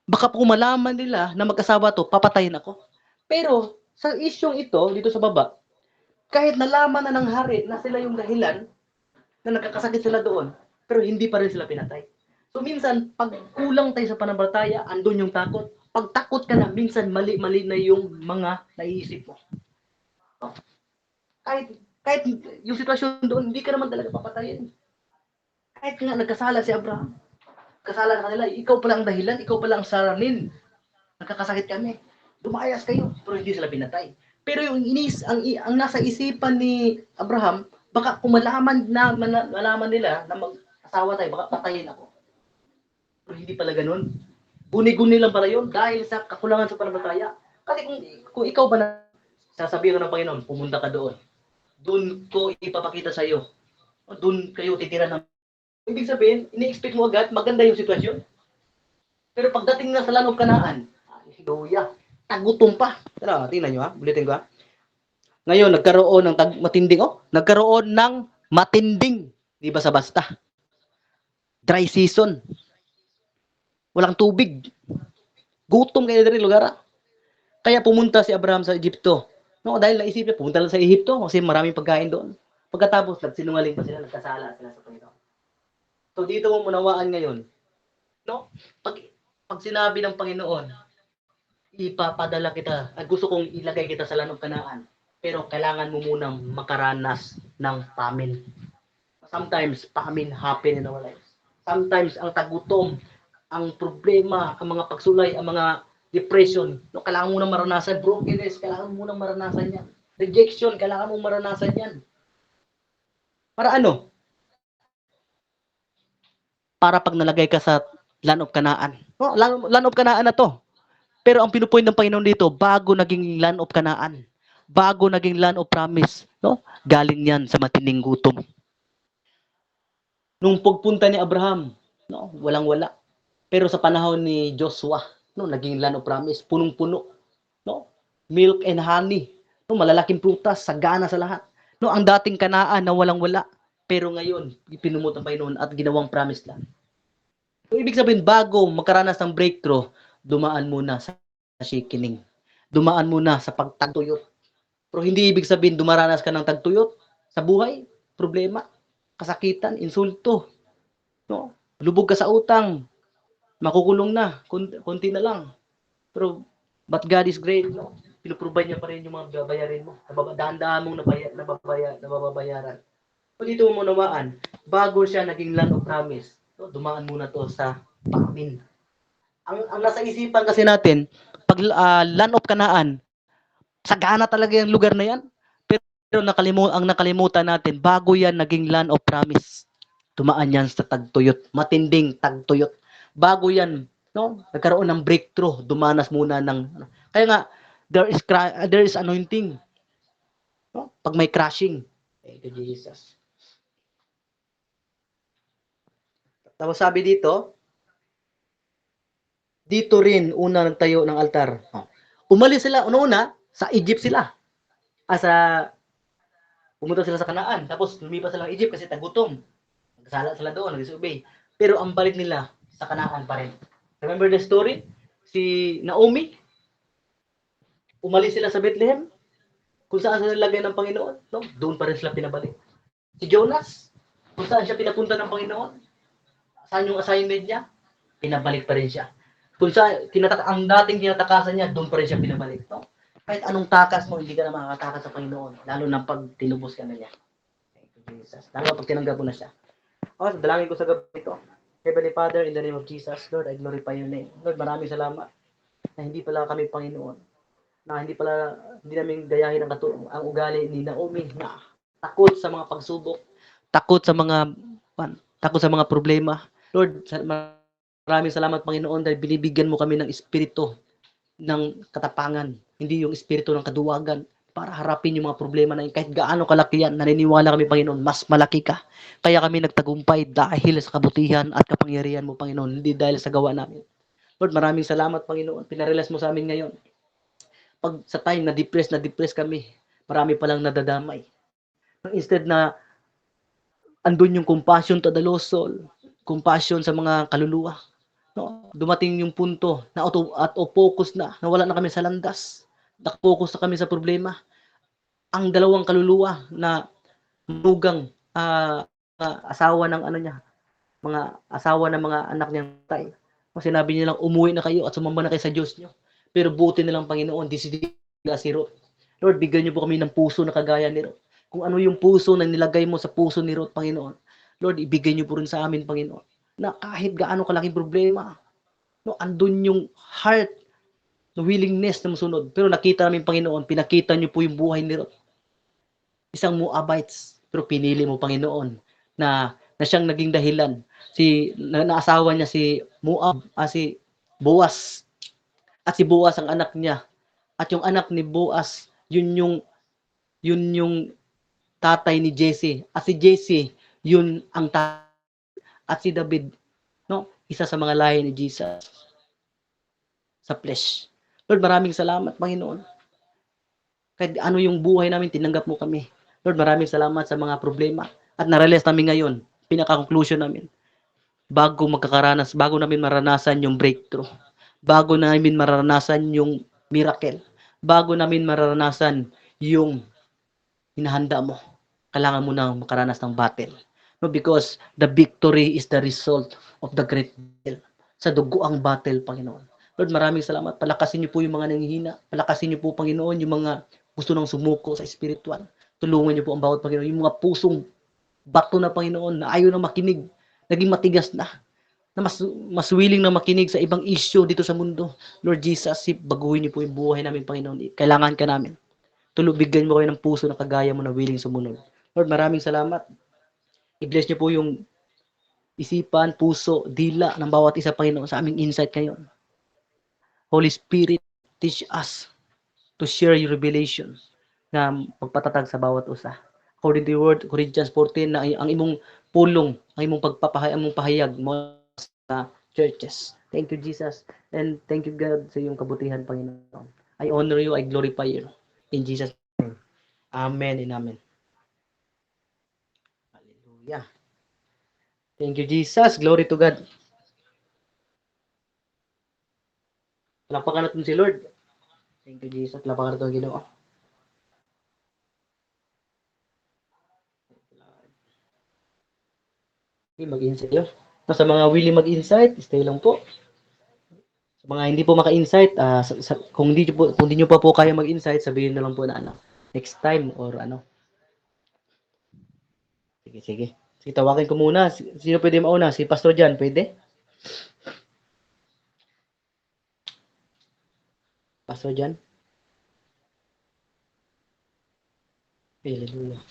baka po malaman nila na mag-asawa to, papatayin ako. Pero, sa isyong ito, dito sa baba, kahit nalaman na ng hari na sila yung dahilan, na nagkakasakit sila doon, pero hindi pa rin sila pinatay. So minsan, pag kulang tayo sa pananampalataya, andun yung takot. Pag takot ka na, minsan mali-mali na yung mga naiisip mo. Kahit yung sitwasyon doon, hindi ka naman talaga papatayin. Kahit nga nagkasala si Abraham, kasala na kanila, ikaw pala ang dahilan, ikaw pala ang saranin. Nagkakasakit kami. Dumayas kayo, pero hindi sila pinatay. Pero yung ang nasa isipan ni Abraham, baka kung malaman nila na mag-asawa tayo, baka patayin ako. Pero hindi pala ganun. Guni-guni lang pala yun dahil sa kakulangan sa pananampalataya. Kasi kung ikaw ba na sasabihin ng Panginoon, pumunta ka doon. Doon ko ipapakita sa iyo. Doon kayo titira ng... Ibig sabihin, ini-expect mo agad, maganda yung sitwasyon. Pero pagdating na sa Land of Canaan, hallelujah, tagutom pa. Tara, tingnan nyo ha, ulitin ko ha. Ngayon, nagkaroon ng nagkaroon ng matinding, di ba sa basta? Dry season. Walang tubig. Gutom kayo na rin lugar ha. Kaya pumunta si Abraham sa Egypto. No, dahil naisip niya, pumunta lang sa Egypto kasi maraming pagkain doon. Pagkatapos, nagsinungaling pa sila, nagkasala sila sa Panginoon. So dito mo munawaan ngayon, no? Pag sinabi ng Panginoon, ipapadala kita, at gusto kong ilagay kita sa Land of Canaan, pero kailangan mo munang makaranas ng famine. Sometimes, famine happen in our lives. Sometimes, ang tagutom, ang problema, ang mga pagsulay, ang mga depression, no, kailangan mo nang maranasan. Brokenness, kailangan mo nang maranasan yan. Rejection, kailangan mo maranasan yan. Para ano? Para pag nalagay ka sa Land of Canaan. No, Land of Canaan na to. Pero ang pinupoint ng Panginoon dito, bago naging Land of Canaan, bago naging Land of Promise, no? Galing yan sa matinding gutom. Nung pagpunta ni Abraham, no, walang-wala. Pero sa panahon ni Joshua, no, naging Land of Promise, punong-puno, no? Milk and honey, no, malalaking prutas, sagana sa lahat. No, ang dating Kanaan na walang-wala, pero ngayon, ipinumot ng Panginoon at ginawang promise land. So, ibig sabihin, bago magkaranas ng breakthrough, dumaan muna sa shakening. Dumaan muna sa pagtagtuyot. Pero hindi ibig sabihin dumaranas ka ng tagtuyot sa buhay, problema, kasakitan, insulto, no? Lubog ka sa utang, makukulong na, konti na lang. Pero but God is great, no? Pinoprovide niya pa rin yung mga babayarin mo. Dahan-dahan mong nababayaran. So dito mo namaan, bago siya naging Land of Promise, no? Dumaan muna to sa famine. Ang nasa isipan kasi natin, pag Land of Canaan, sagana talaga yung lugar na yan. Pero ang nakalimutan natin, bago yan naging Land of Promise, dumaan yan sa tagtuyot, matinding tagtuyot. Bago yan, no, nagkaroon ng breakthrough, dumanas muna ng, kaya nga, there is anointing. No? Pag may crashing, thank you, Jesus. Tapos sabi dito rin, una nagtayo ng altar. Umalis sila, una sa Egypt sila. Pumunta sila sa Kanaan. Tapos lumipas sila ng Egypt kasi tagutom. Nagkasala sila doon, nag-disobey. Pero ang balik nila sa Kanaan pa rin. Remember the story? Si Naomi, umalis sila sa Bethlehem, kung saan sila nilagay ng Panginoon, no? Doon pa rin sila pinabalik. Si Jonas, Kung saan siya pinapunta ng Panginoon, saan yung assignment niya, pinabalik pa rin siya. Kung saan ang dating tinatakasan niya, doon pa rin siya pinabalik. No? Kahit anong takas mo, hindi ka na makakatakas sa Panginoon. Lalo na pag tinubos ka na niya. Thank you, Jesus. Lalo pag tinanggap mo na siya. O, dalangin ko sa gabi ito. Heavenly Father, in the name of Jesus, Lord, I glorify your name. Lord, maraming salamat na hindi pala kami Panginoon. Na hindi namin gayahin ang ugali ni Naomi na takot sa mga pagsubok, takot sa mga takot sa mga problema. Lord, maraming salamat Panginoon dahil binibigyan mo kami ng espiritu ng katapangan, hindi yung espiritu ng kaduwagan para harapin yung mga problema na yun. Kahit gaano kalaki yan, naniniwala kami Panginoon, mas malaki ka. Kaya kami nagtagumpay dahil sa kabutihan at kapangyarihan mo Panginoon, hindi dahil sa gawa namin. Lord, maraming salamat Panginoon. Pinarelas mo sa amin ngayon. Pag sa time na depressed kami, marami palang nadadamay. Instead na andun yung compassion to the lost soul, compassion sa mga kaluluwa. No, dumating yung punto na focus na wala na kami sa landas. Nakafocus na kami sa problema. Ang dalawang kaluluwa na manugang asawa ng ano niya, mga asawa ng mga anak niyang tay. Sinabi niya lang, umuwi na kayo at sumamba na kayo sa Diyos niyo. Pero buti na lang Panginoon, disidila si Ruth. Lord, bigyan niyo po kami ng puso na kagaya ni Ruth. Kung ano yung puso na nilagay mo sa puso ni Ruth, Panginoon. Lord, ibigay niyo po rin sa amin, Panginoon. Na kahit gaano kalaking problema, no, andun yung heart, no willingness na masunod. Pero nakita namin, Panginoon, pinakita niyo po yung buhay ni Ruth. Isang Moabites, pero pinili mo, Panginoon, na siyang naging dahilan. Naasawa niya si Moab, si Boaz. At si Boaz ang anak niya. At yung anak ni Boaz, yun yung tatay ni Jesse. At si Jesse, yun ang tatay. At si David, no, isa sa mga lahi ni Jesus sa flesh. Lord, maraming salamat, Panginoon. Kahit ano yung buhay namin, tinanggap mo kami. Lord, maraming salamat sa mga problema. At narealize namin ngayon, pinaka-conclusion namin, bago namin maranasan yung breakthrough, bago namin maranasan yung miracle, bago namin maranasan yung hinahanda mo, kailangan mo na makaranas ng battle. No, because the victory is the result of the great battle. Sa dugo ang battle, Panginoon. Lord, maraming salamat. Palakasin niyo po yung mga nanghihina. Palakasin niyo po, Panginoon, yung mga gusto nang sumuko sa spiritual. Tulungan niyo po ang bawat Panginoon. Yung mga pusong bato na, Panginoon, na ayaw na makinig, naging matigas na mas willing na makinig sa ibang issue dito sa mundo. Lord Jesus, baguhin niyo po yung buhay namin, Panginoon. Kailangan ka namin. Bigyan mo kayo ng puso na kagaya mo na willing sumunod. Lord, maraming salamat. I-bless niyo po yung isipan, puso, dila ng bawat isa, Panginoon, sa aming insight ngayon. Holy Spirit, teach us to share your revelation na pagpatatag sa bawat usa. According to your word, Corinthians 14, na ang imong pulong, ang imong pahayag mo sa churches. Thank you, Jesus. And thank you, God, sa iyong kabutihan, Panginoon. I honor you, I glorify you. In Jesus' name. Amen and amen. Hallelujah. Thank you, Jesus. Glory to God. Lapakan natin si Lord. Thank you, Jesus. Lapakan natin ang Ginoo. Okay, mag-insight yun. Sa mga willing mag-insight, stay lang po. Sa mga hindi po maka-insight, kung hindi nyo pa po kaya mag-insight, sabihin na lang po na next time or ano. Sige, sige. Sige, tawakin ko muna. Sino pwede mauna? Si Pastor Jan, pwede? Pastor Jan? Hallelujah.